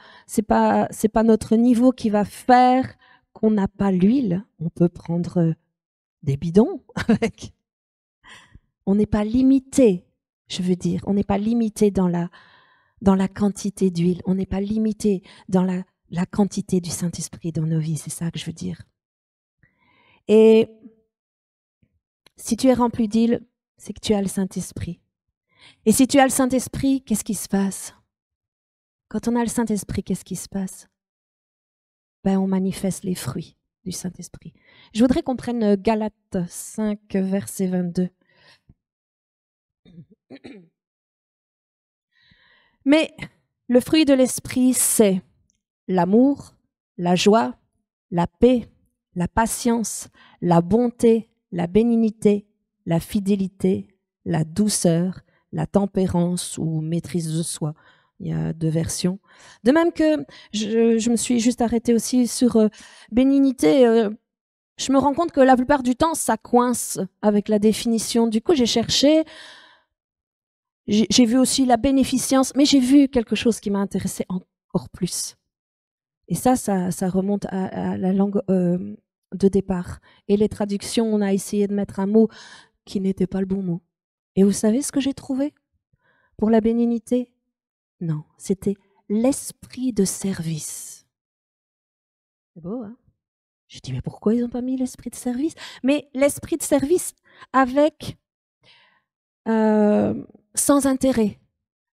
notre niveau qui va faire qu'on n'a pas l'huile. On peut prendre des bidons avec. On n'est pas limité, je veux dire, on n'est pas limité dans la quantité d'huile, on n'est pas limité dans la quantité du Saint-Esprit dans nos vies, c'est ça que je veux dire. Et si tu es rempli d'huile, c'est que tu as le Saint-Esprit. Et si tu as le Saint-Esprit, qu'est-ce qui se passe? Quand on a le Saint-Esprit, qu'est-ce qui se passe? On manifeste les fruits du Saint-Esprit. Je voudrais qu'on prenne Galates 5, verset 22. Mais le fruit de l'Esprit, c'est l'amour, la joie, la paix, la patience, la bonté, la bénignité, la fidélité, la douceur, la tempérance ou maîtrise de soi. Il y a 2 versions. De même que je me suis juste arrêtée aussi sur bénignité. Je me rends compte que la plupart du temps, ça coince avec la définition. Du coup, j'ai cherché. J'ai vu aussi la bénéficence, mais j'ai vu quelque chose qui m'a intéressé encore plus. Et ça remonte à la langue de départ. Et les traductions, on a essayé de mettre un mot qui n'était pas le bon mot. Et vous savez ce que j'ai trouvé pour la bénignité? Non, c'était l'esprit de service. C'est beau, hein? Je dis, mais pourquoi ils n'ont pas mis l'esprit de service? Mais l'esprit de service avec... sans intérêt,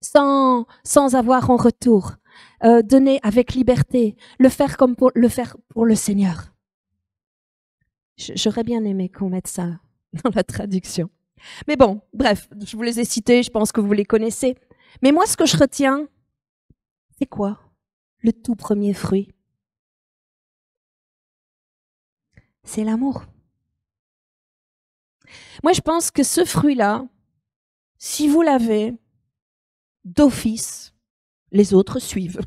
sans avoir en retour, donner avec liberté, le faire pour le Seigneur. J'aurais bien aimé qu'on mette ça dans la traduction. Mais bon, bref, je vous les ai cités, je pense que vous les connaissez. Mais moi, ce que je retiens, c'est quoi? Le tout premier fruit. C'est l'amour. Moi, je pense que ce fruit-là, si vous l'avez, d'office, les autres suivent.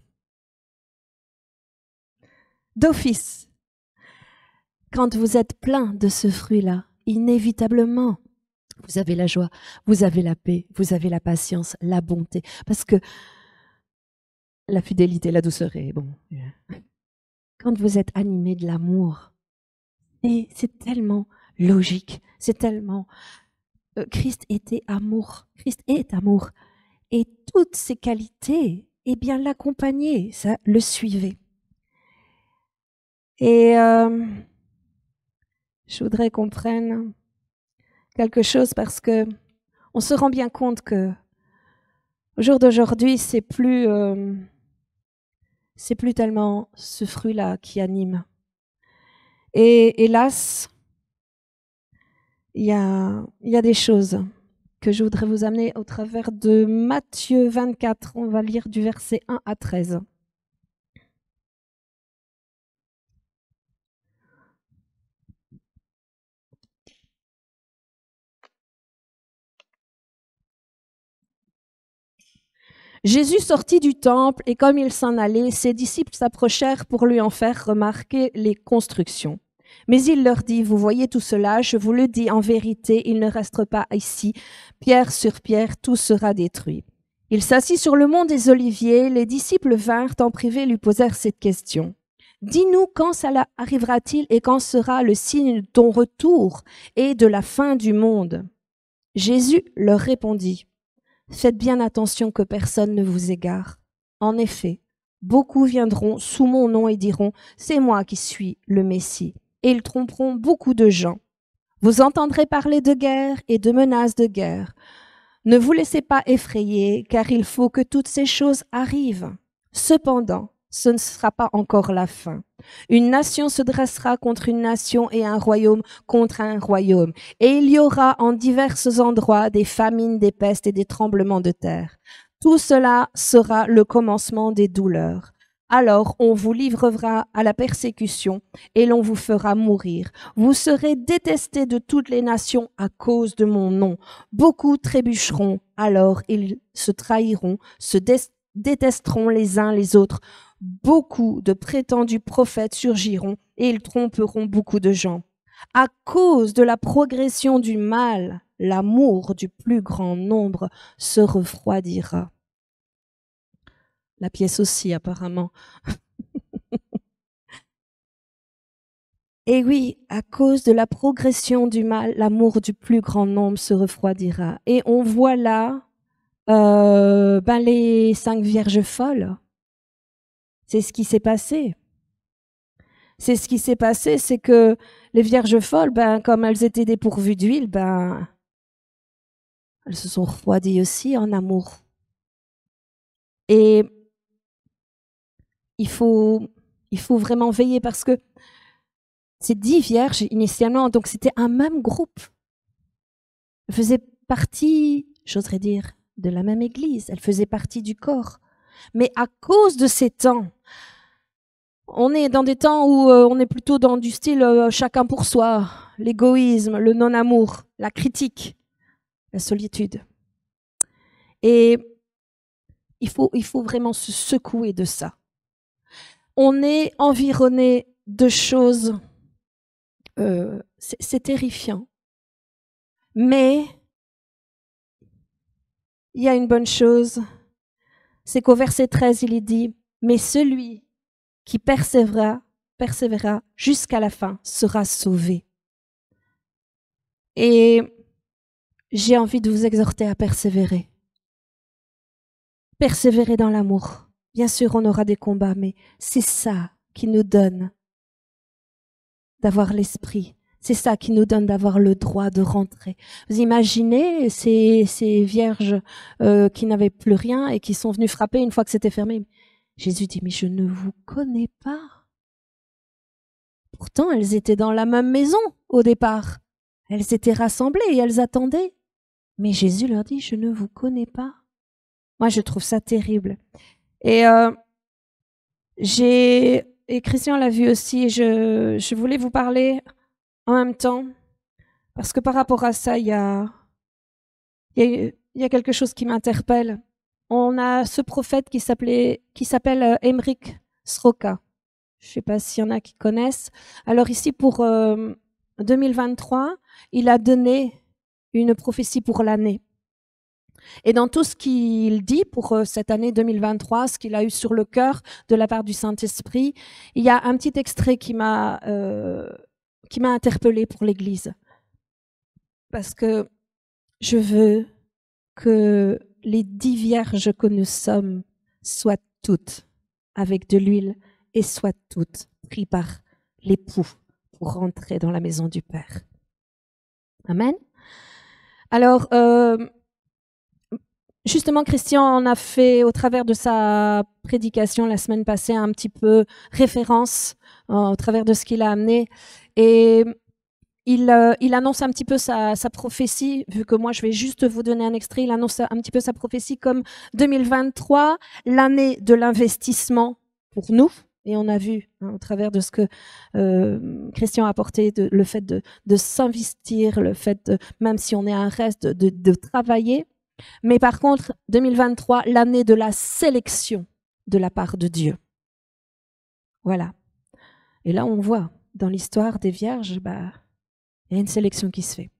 D'office. Quand vous êtes plein de ce fruit-là, inévitablement, vous avez la joie, vous avez la paix, vous avez la patience, la bonté. Parce que la fidélité, la douceur est bon. Quand vous êtes animé de l'amour, et c'est tellement logique, c'est tellement... Christ était amour, Christ est amour. Et toutes ces qualités, eh bien, l'accompagnaient, ça le suivait. Et je voudrais qu'on prenne quelque chose parce que on se rend bien compte que au jour d'aujourd'hui, c'est plus tellement ce fruit-là qui anime. Et hélas, il y a des choses que je voudrais vous amener au travers de Matthieu 24. On va lire du verset 1 à 13. Jésus sortit du temple et comme il s'en allait, ses disciples s'approchèrent pour lui en faire remarquer les constructions. Mais il leur dit, vous voyez tout cela, je vous le dis en vérité, il ne restera pas ici, pierre sur pierre, tout sera détruit. Il s'assit sur le mont des Oliviers, les disciples vinrent en privé lui posèrent cette question. Dis-nous quand cela arrivera-t-il et quand sera le signe de ton retour et de la fin du monde? Jésus leur répondit. Faites bien attention que personne ne vous égare. En effet, beaucoup viendront sous mon nom et diront « C'est moi qui suis le Messie » et ils tromperont beaucoup de gens. Vous entendrez parler de guerre et de menaces de guerre. Ne vous laissez pas effrayer, car il faut que toutes ces choses arrivent. Cependant, ce ne sera pas encore la fin. Une nation se dressera contre une nation et un royaume contre un royaume. Et il y aura en divers endroits des famines, des pestes et des tremblements de terre. Tout cela sera le commencement des douleurs. alors on vous livrera à la persécution et l'on vous fera mourir. Vous serez détestés de toutes les nations à cause de mon nom. Beaucoup trébucheront, alors ils se trahiront, se détesteront les uns les autres. Beaucoup de prétendus prophètes surgiront et ils tromperont beaucoup de gens. À cause de la progression du mal, l'amour du plus grand nombre se refroidira. La pièce aussi, apparemment. Et oui, à cause de la progression du mal, l'amour du plus grand nombre se refroidira. Et on voit là les 5 vierges folles. C'est ce qui s'est passé. C'est ce qui s'est passé, c'est que les vierges folles, comme elles étaient dépourvues d'huile, elles se sont refroidies aussi en amour. Et il faut vraiment veiller parce que ces 10 vierges, initialement, donc c'était un même groupe. Elles faisaient partie, j'oserais dire, de la même église. Elles faisaient partie du corps. Mais à cause de ces temps, on est dans des temps où on est plutôt dans du style chacun pour soi, l'égoïsme, le non-amour, la critique, la solitude. Et il faut vraiment se secouer de ça. On est environné de choses, c'est terrifiant. Mais il y a une bonne chose, c'est qu'au verset 13, il est dit, mais celui qui persévérera jusqu'à la fin sera sauvé. Et j'ai envie de vous exhorter à persévérer. Persévérer dans l'amour. Bien sûr, on aura des combats, mais c'est ça qui nous donne d'avoir l'esprit. C'est ça qui nous donne d'avoir le droit de rentrer. Vous imaginez ces vierges qui n'avaient plus rien et qui sont venues frapper une fois que c'était fermé. Jésus dit, mais je ne vous connais pas. Pourtant, elles étaient dans la même maison au départ. Elles étaient rassemblées et elles attendaient. Mais Jésus leur dit, je ne vous connais pas. Moi, je trouve ça terrible. Et Christian l'a vu aussi. Je voulais vous parler en même temps parce que par rapport à ça, il y a quelque chose qui m'interpelle. On a ce prophète qui s'appelle Emmerich Sroka. Je ne sais pas s'il y en a qui connaissent. Alors ici, pour 2023, il a donné une prophétie pour l'année. Et dans tout ce qu'il dit pour cette année 2023, ce qu'il a eu sur le cœur de la part du Saint-Esprit, il y a un petit extrait qui m'a interpellée pour l'Église. Parce que je veux que les 10 vierges que nous sommes soient toutes avec de l'huile et soient toutes prises par l'époux pour rentrer dans la maison du Père. Amen. Alors, justement, Christian en a fait, au travers de sa prédication la semaine passée, un petit peu référence au travers de ce qu'il a amené. Et il annonce un petit peu sa prophétie, vu que moi je vais juste vous donner un extrait, il annonce un petit peu sa prophétie comme 2023, l'année de l'investissement pour nous. Et on a vu au travers de ce que Christian a apporté, le fait de s'investir, le fait, même si on est un reste, de travailler. Mais par contre, 2023, l'année de la sélection de la part de Dieu. Voilà. Et là, on voit, dans l'histoire des vierges, il y a une sélection qui se fait.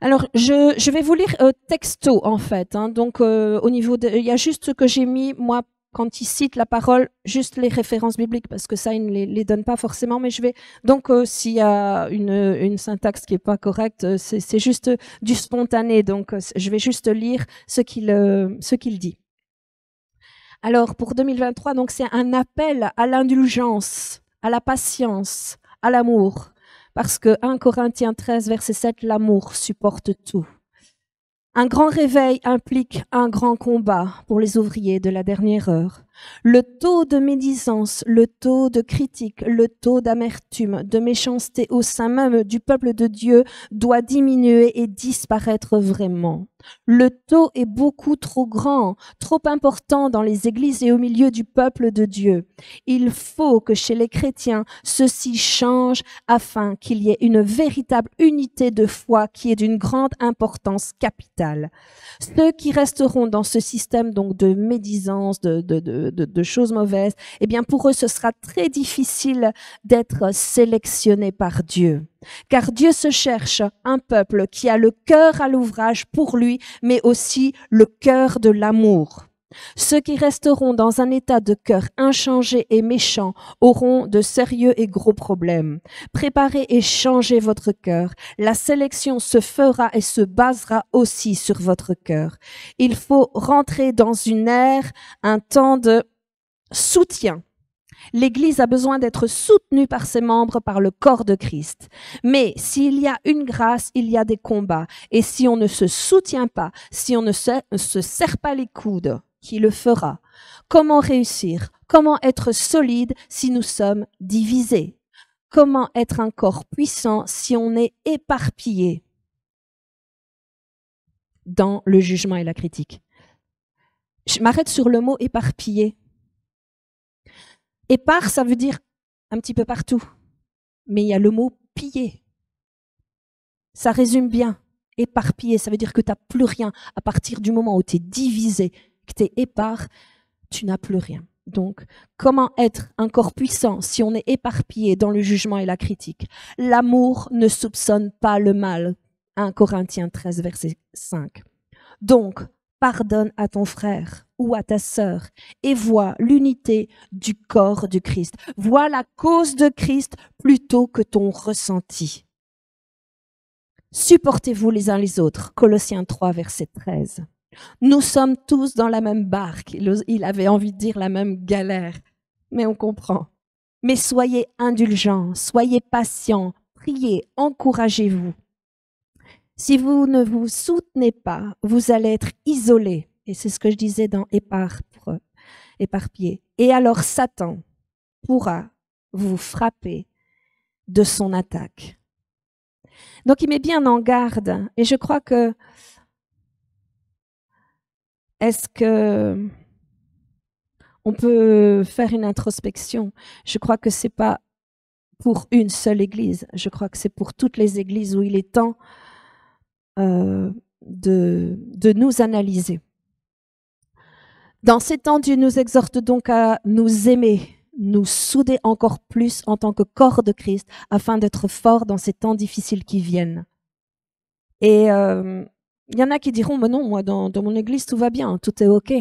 Alors, je vais vous lire texto, en fait. Donc, au niveau il y a juste ce que j'ai mis, moi, quand il cite la parole, juste les références bibliques, parce que ça, il ne les donne pas forcément, mais je vais... Donc, s'il y a une syntaxe qui n'est pas correcte, c'est juste du spontané, donc je vais juste lire ce qu'il dit. Alors, pour 2023, donc c'est un appel à l'indulgence, à la patience, à l'amour, parce que 1 Corinthiens 13, verset 7, l'amour supporte tout. Un grand réveil implique un grand combat pour les ouvriers de la dernière heure. Le taux de médisance, le taux de critique, le taux d'amertume, de méchanceté au sein même du peuple de Dieu doit diminuer et disparaître vraiment. Le taux est beaucoup trop grand, trop important dans les églises et au milieu du peuple de Dieu. Il faut que chez les chrétiens, ceci change afin qu'il y ait une véritable unité de foi qui est d'une grande importance capitale. Ceux qui resteront dans ce système donc de médisance, de choses mauvaises, eh bien pour eux, ce sera très difficile d'être sélectionnés par Dieu. Car Dieu se cherche un peuple qui a le cœur à l'ouvrage pour lui, mais aussi le cœur de l'amour. Ceux qui resteront dans un état de cœur inchangé et méchant auront de sérieux et gros problèmes. Préparez et changez votre cœur. La sélection se fera et se basera aussi sur votre cœur. Il faut rentrer dans une ère, un temps de soutien. L'Église a besoin d'être soutenue par ses membres, par le corps de Christ. Mais s'il y a une grâce, il y a des combats. Et si on ne se soutient pas, si on ne se serre pas les coudes, qui le fera? Comment réussir? Comment être solide si nous sommes divisés? Comment être un corps puissant si on est éparpillé dans le jugement et la critique? Je m'arrête sur le mot éparpillé. Épars, ça veut dire un petit peu partout. Mais il y a le mot piller. Ça résume bien. Éparpillé, ça veut dire que tu n'as plus rien. À partir du moment où tu es divisé, que tu es épars, tu n'as plus rien. Donc, comment être un corps puissant si on est éparpillé dans le jugement et la critique? L'amour ne soupçonne pas le mal. 1 Corinthiens 13, verset 5. Donc, pardonne à ton frère ou à ta sœur et vois l'unité du corps du Christ. Vois la cause de Christ plutôt que ton ressenti. Supportez-vous les uns les autres. Colossiens 3, verset 13. Nous sommes tous dans la même barque. Il avait envie de dire la même galère, mais on comprend. Mais soyez indulgents, soyez patients, priez, encouragez-vous. Si vous ne vous soutenez pas, vous allez être isolés. Et c'est ce que je disais dans éparpillé. Et alors Satan pourra vous frapper de son attaque. Donc il met bien en garde. Et je crois que est-ce que on peut faire une introspection? Je crois que c'est pas pour une seule église. Je crois que c'est pour toutes les églises où il est temps de nous analyser. Dans ces temps, Dieu nous exhorte donc à nous aimer, nous souder encore plus en tant que corps de Christ, afin d'être forts dans ces temps difficiles qui viennent. Et il y en a qui diront, mais non, moi, dans mon église, tout va bien, tout est OK.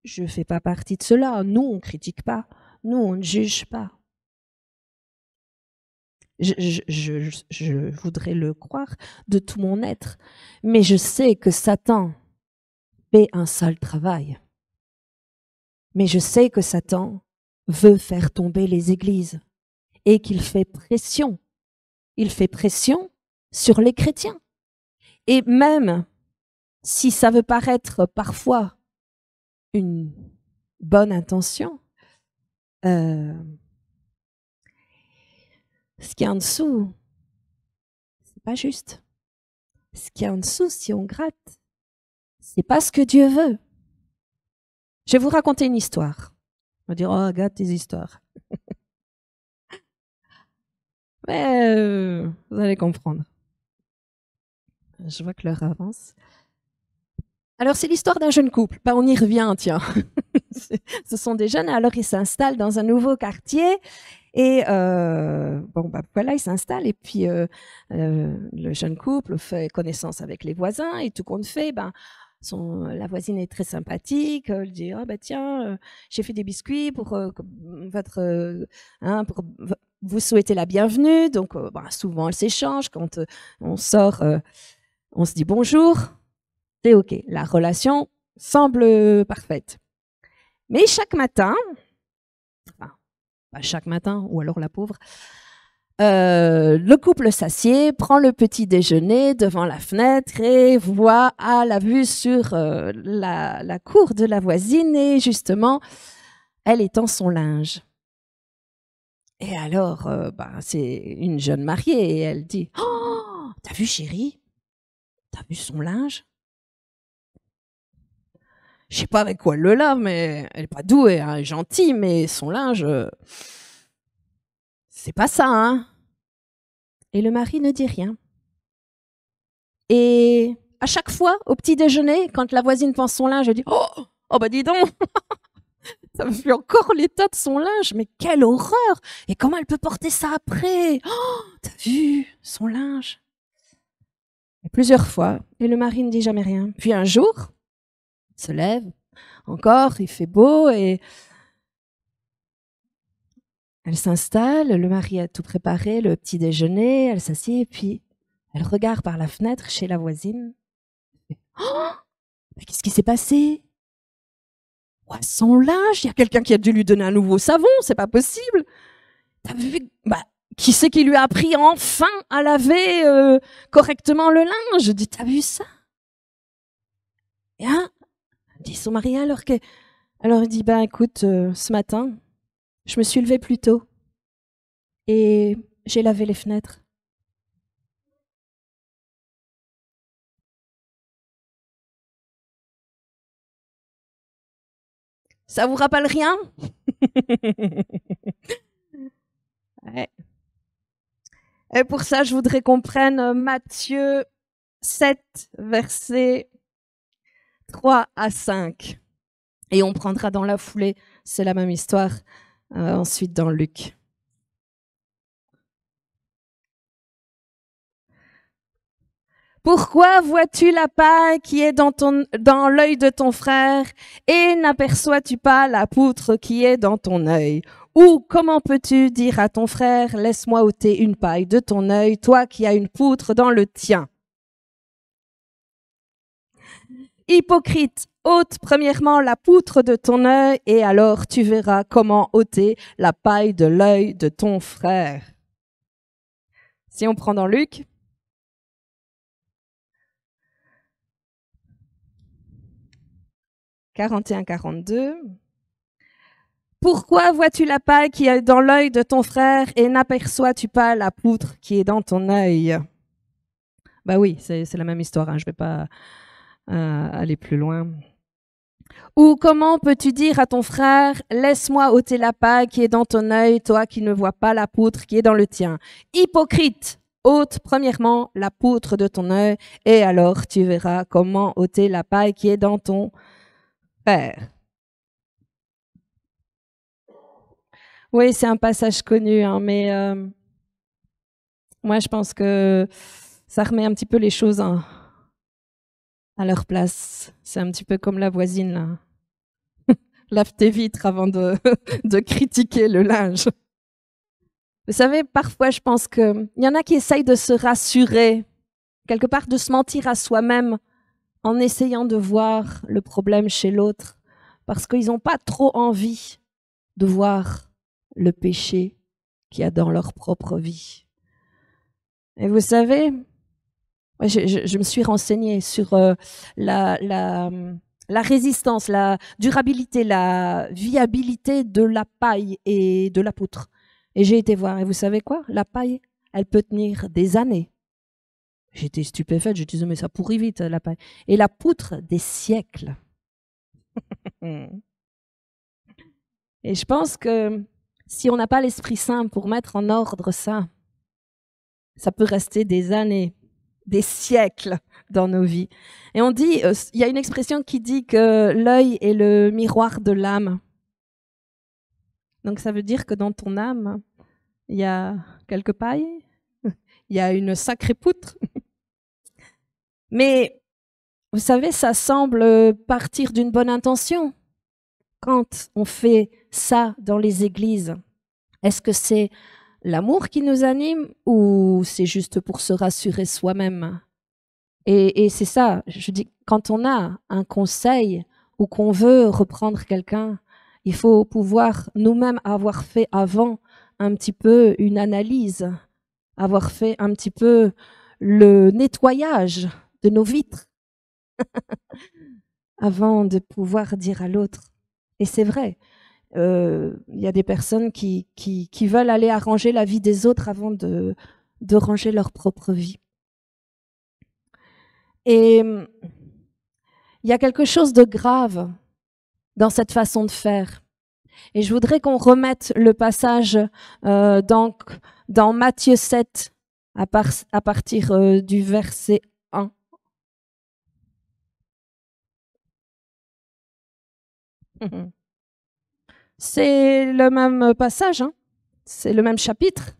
Je ne fais pas partie de cela. Nous, on ne critique pas. Nous, on ne juge pas. Je voudrais le croire de tout mon être, mais je sais que Satan fait un sale travail. Mais je sais que Satan veut faire tomber les églises et qu'il fait pression. Il fait pression sur les chrétiens. Et même si ça veut paraître parfois une bonne intention, ce qui est en dessous, c'est pas juste. Ce qui est en dessous, si on gratte, c'est pas ce que Dieu veut. Je vais vous raconter une histoire. On va dire, oh, regarde tes histoires. Mais vous allez comprendre. Je vois que l'heure avance. Alors, c'est l'histoire d'un jeune couple. Ben, on y revient, tiens. Ce sont des jeunes, alors ils s'installent dans un nouveau quartier. Et voilà, ils s'installent. Et puis, le jeune couple fait connaissance avec les voisins. Et tout compte fait, la voisine est très sympathique. Elle dit, tiens, j'ai fait des biscuits pour pour vous souhaiter la bienvenue. Donc, souvent, elle s'échange. Quand on sort, on se dit bonjour. C'est OK. La relation semble parfaite. Mais chaque matin, pas chaque matin, ou alors la pauvre, Le couple s'assied, prend le petit déjeuner devant la fenêtre et voit à la vue sur la cour de la voisine et justement, elle étend son linge. Et alors, c'est une jeune mariée et elle dit « Oh, t'as vu chérie? T'as vu son linge? Je sais pas avec quoi elle le lave, mais elle est pas douée, hein, elle est gentille, mais son linge, c'est pas ça, hein ?» Et le mari ne dit rien. Et à chaque fois, au petit déjeuner, quand la voisine pense son linge, elle dit « Oh bah dis donc, ça me fait encore l'état de son linge, mais quelle horreur! Et comment elle peut porter ça après? Oh, t'as vu son linge? » Et plusieurs fois, et le mari ne dit jamais rien. Puis un jour, il se lève, encore, il fait beau, et elle s'installe, le mari a tout préparé, le petit déjeuner, elle s'assied, et puis elle regarde par la fenêtre chez la voisine. Oh, mais qu'est-ce qui s'est passé? Ouais, son linge, il y a quelqu'un qui a dû lui donner un nouveau savon, c'est pas possible. T'as vu? Qui c'est qui lui a appris enfin à laver correctement le linge? Je dis, t'as vu ça? Et hein? Dit son mari alors il dit, écoute, ce matin, je me suis levée plus tôt et j'ai lavé les fenêtres. Ça vous rappelle rien? Ouais. Et pour ça, je voudrais qu'on prenne Matthieu 7, versets 3 à 5. Et on prendra dans la foulée, c'est la même histoire, ensuite dans Luc. Pourquoi vois-tu la paille qui est dans l'œil de ton frère et n'aperçois-tu pas la poutre qui est dans ton œil? Ou comment peux-tu dire à ton frère, laisse-moi ôter une paille de ton œil, toi qui as une poutre dans le tien? Hypocrite, ôte premièrement la poutre de ton œil et alors tu verras comment ôter la paille de l'œil de ton frère. Si on prend dans Luc, « 41-42. Pourquoi vois-tu la paille qui est dans l'œil de ton frère et n'aperçois-tu pas la poutre qui est dans ton œil? » Oui, c'est la même histoire, hein, je ne vais pas aller plus loin. Ou comment peux-tu dire à ton frère, laisse-moi ôter la paille qui est dans ton œil, toi qui ne vois pas la poutre qui est dans le tien? Hypocrite, ôte premièrement la poutre de ton œil et alors tu verras comment ôter la paille qui est dans ton frère. Oui, c'est un passage connu, hein, mais moi je pense que ça remet un petit peu les choses à leur place. C'est un petit peu comme la voisine, là. Lave tes vitres avant de critiquer le linge. Vous savez, parfois je pense qu'il y en a qui essayent de se rassurer, quelque part de se mentir à soi-même en essayant de voir le problème chez l'autre, parce qu'ils n'ont pas trop envie de voir le péché qu'il y a dans leur propre vie. Et vous savez, je me suis renseignée sur la résistance, la durabilité, la viabilité de la paille et de la poutre. Et j'ai été voir, et vous savez quoi? La paille, elle peut tenir des années. J'étais stupéfaite, je disais, mais ça pourrit vite, la paille. Et la poutre, des siècles. Et je pense que si on n'a pas l'Esprit Saint pour mettre en ordre ça, ça peut rester des années, des siècles dans nos vies. Et on dit, il y a une expression qui dit que l'œil est le miroir de l'âme. Donc ça veut dire que dans ton âme, il y a quelques pailles, il y a une sacrée poutre. Mais vous savez, ça semble partir d'une bonne intention. Quand on fait ça dans les églises, est-ce que c'est l'amour qui nous anime ou c'est juste pour se rassurer soi-même? Et c'est ça, je dis, quand on a un conseil ou qu'on veut reprendre quelqu'un, il faut pouvoir nous-mêmes avoir fait avant un petit peu une analyse avoir fait un petit peu le nettoyage de nos vitres avant de pouvoir dire à l'autre. Et c'est vrai, il y a des personnes qui veulent aller arranger la vie des autres avant de ranger leur propre vie. Et il y a quelque chose de grave dans cette façon de faire. Et je voudrais qu'on remette le passage dans Matthieu 7 à partir du verset 1. C'est le même passage, hein? C'est le même chapitre.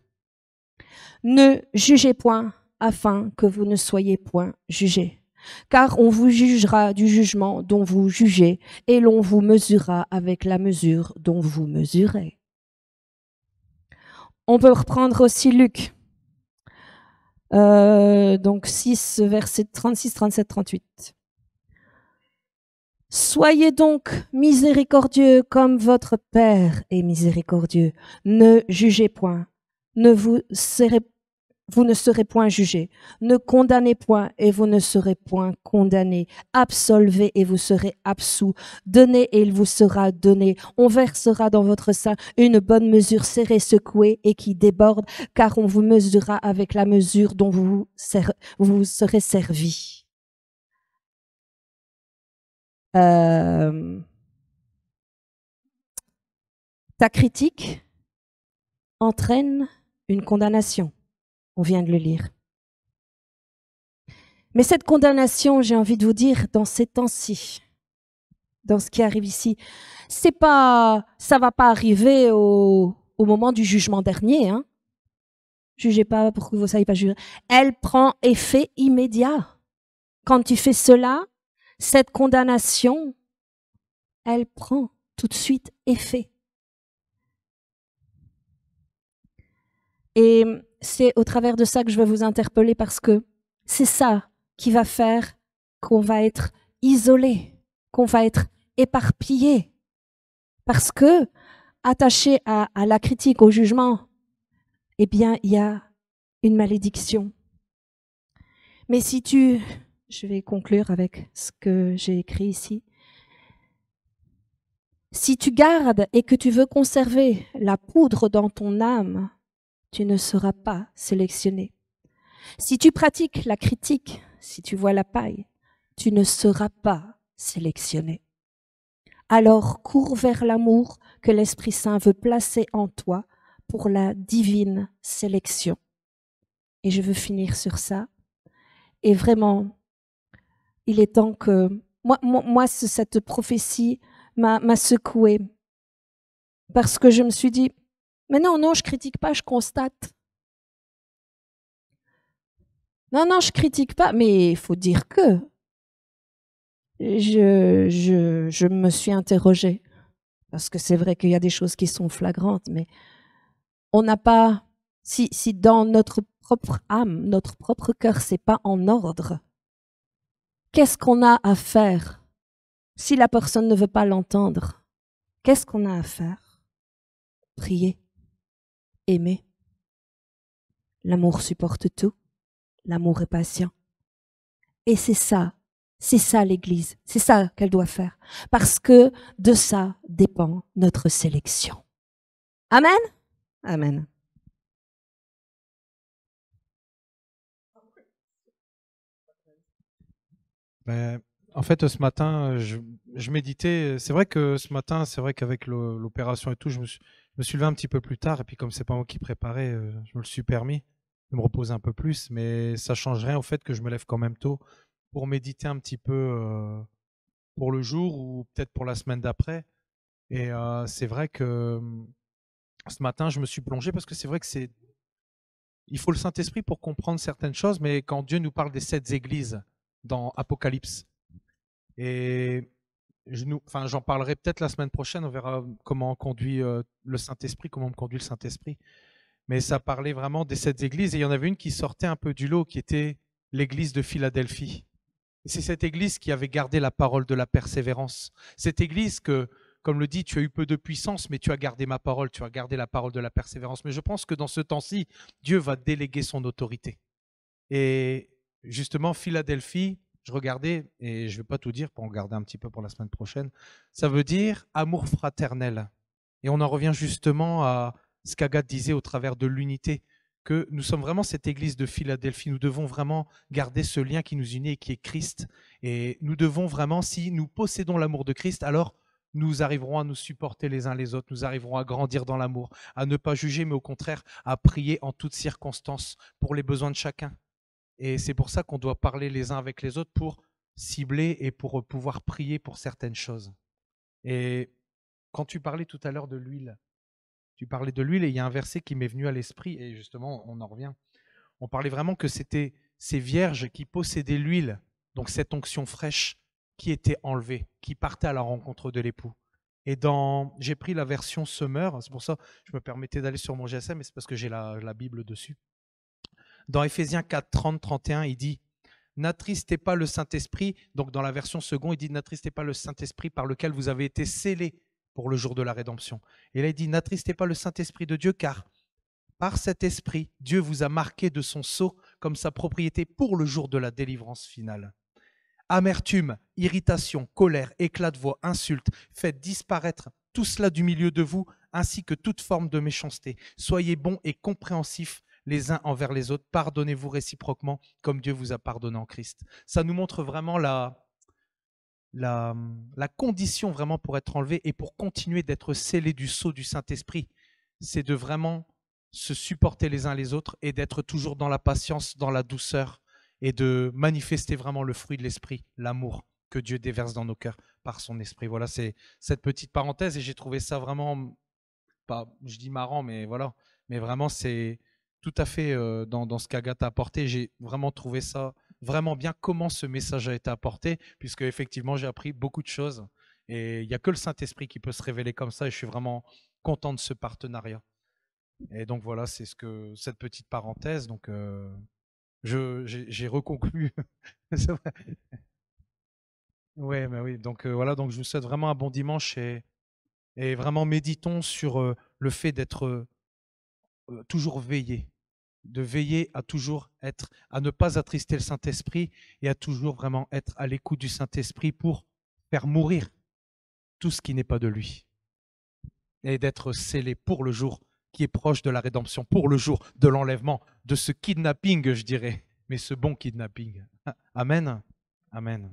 Ne jugez point afin que vous ne soyez point jugés. Car on vous jugera du jugement dont vous jugez, et l'on vous mesurera avec la mesure dont vous mesurez. On peut reprendre aussi Luc, donc 6, versets 36, 37, 38. Soyez donc miséricordieux comme votre Père est miséricordieux. Ne jugez point, vous ne serez point jugés. Ne condamnez point et vous ne serez point condamnés. Absolvez et vous serez absous. Donnez et il vous sera donné. On versera dans votre sein une bonne mesure serrée, secouée et qui déborde, car on vous mesurera avec la mesure dont vous serez servis. Ta critique entraîne une condamnation. On vient de le lire. Mais cette condamnation, j'ai envie de vous dire, dans ces temps-ci, dans ce qui arrive ici, ça va pas arriver au moment du jugement dernier. Hein. Jugez pas pour que vous ne soyez pas jugés. Elle prend effet immédiat. Quand tu fais cela, cette condamnation, elle prend tout de suite effet. Et c'est au travers de ça que je veux vous interpeller parce que c'est ça qui va faire qu'on va être isolé, qu'on va être éparpillé. Parce que, attaché à la critique, au jugement, eh bien, il y a une malédiction. Mais je vais conclure avec ce que j'ai écrit ici. Si tu gardes et que tu veux conserver la poudre dans ton âme, tu ne seras pas sélectionné. Si tu pratiques la critique, si tu vois la paille, tu ne seras pas sélectionné. Alors cours vers l'amour que l'Esprit Saint veut placer en toi pour la divine sélection. Et je veux finir sur ça. Et vraiment, il est temps que... Moi cette prophétie m'a secouée. Parce que je me suis dit, mais non, je critique pas, je constate. Non, je critique pas, mais il faut dire que je me suis interrogée. Parce que c'est vrai qu'il y a des choses qui sont flagrantes, mais on n'a pas, si dans notre propre âme, notre propre cœur, c'est pas en ordre, qu'est-ce qu'on a à faire si la personne ne veut pas l'entendre? Qu'est-ce qu'on a à faire? Prier, aimer. L'amour supporte tout. L'amour est patient. Et c'est ça l'Église. C'est ça qu'elle doit faire. Parce que de ça dépend notre sélection. Amen? Amen. Ben, en fait, ce matin, je méditais. C'est vrai que ce matin, c'est vrai qu'avec l'opération et tout, je me suis levé un petit peu plus tard. Et puis, comme c'est pas moi qui préparais, je me le suis permis de me reposer un peu plus. Mais ça change rien au fait que je me lève quand même tôt pour méditer un petit peu pour le jour ou peut-être pour la semaine d'après. Et c'est vrai que ce matin, je me suis plongé parce que c'est vrai que il faut le Saint-Esprit pour comprendre certaines choses. Mais quand Dieu nous parle des 7 églises dans Apocalypse, et j'en parlerai peut-être la semaine prochaine, on verra comment conduit le Saint-Esprit, comment me conduit le Saint-Esprit. Mais ça parlait vraiment des 7 églises et il y en avait une qui sortait un peu du lot, qui était l'église de Philadelphie. Et c'est cette église qui avait gardé la parole de la persévérance. Cette église que comme le dit, tu as eu peu de puissance, mais tu as gardé ma parole, tu as gardé la parole de la persévérance. Mais je pense que dans ce temps-ci, Dieu va déléguer son autorité. Et justement, Philadelphie, je regardais, et je ne vais pas tout dire pour en garder un petit peu pour la semaine prochaine, ça veut dire amour fraternel. Et on en revient justement à ce qu'Agathe disait au travers de l'unité, que nous sommes vraiment cette église de Philadelphie. Nous devons vraiment garder ce lien qui nous unit et qui est Christ. Et nous devons vraiment, si nous possédons l'amour de Christ, alors nous arriverons à nous supporter les uns les autres, nous arriverons à grandir dans l'amour, à ne pas juger, mais au contraire, à prier en toutes circonstances pour les besoins de chacun. Et c'est pour ça qu'on doit parler les uns avec les autres pour cibler et pour pouvoir prier pour certaines choses. Et quand tu parlais tout à l'heure de l'huile, tu parlais de l'huile et il y a un verset qui m'est venu à l'esprit et justement on en revient. On parlait vraiment que c'était ces vierges qui possédaient l'huile, donc cette onction fraîche qui était enlevée, qui partait à la rencontre de l'époux. Et j'ai pris la version Summer, c'est pour ça que je me permettais d'aller sur mon GSM, mais c'est parce que j'ai la Bible dessus. Dans Éphésiens 4, 30, 31, il dit « N'attristez pas le Saint-Esprit », donc dans la version seconde, il dit « N'attristez pas le Saint-Esprit par lequel vous avez été scellés pour le jour de la rédemption ». Et là, il dit « N'attristez pas le Saint-Esprit de Dieu, car par cet Esprit, Dieu vous a marqué de son sceau comme sa propriété pour le jour de la délivrance finale. » Amertume, irritation, colère, éclat de voix, insultes, faites disparaître tout cela du milieu de vous, ainsi que toute forme de méchanceté. Soyez bons et compréhensifs les uns envers les autres. Pardonnez-vous réciproquement comme Dieu vous a pardonné en Christ. Ça nous montre vraiment la condition vraiment pour être enlevé et pour continuer d'être scellé du sceau du Saint-Esprit. C'est de vraiment se supporter les uns les autres et d'être toujours dans la patience, dans la douceur et de manifester vraiment le fruit de l'Esprit, l'amour que Dieu déverse dans nos cœurs par son Esprit. Voilà, c'est cette petite parenthèse et j'ai trouvé ça vraiment, pas, je dis marrant, mais voilà, mais vraiment c'est tout à fait dans ce qu'Agathe a apporté. J'ai vraiment trouvé ça vraiment bien comment ce message a été apporté, puisque effectivement j'ai appris beaucoup de choses et il n'y a que le Saint-Esprit qui peut se révéler comme ça et je suis vraiment content de ce partenariat. Et donc voilà, c'est cette petite parenthèse. Donc j'ai reconclu. Ouais, mais oui. Donc voilà, donc je vous souhaite vraiment un bon dimanche et vraiment méditons sur le fait d'être toujours veillé, de veiller à toujours être, à ne pas attrister le Saint-Esprit et à toujours vraiment être à l'écoute du Saint-Esprit pour faire mourir tout ce qui n'est pas de lui et d'être scellé pour le jour qui est proche de la rédemption, pour le jour de l'enlèvement, de ce kidnapping, je dirais, mais ce bon kidnapping. Amen. Amen.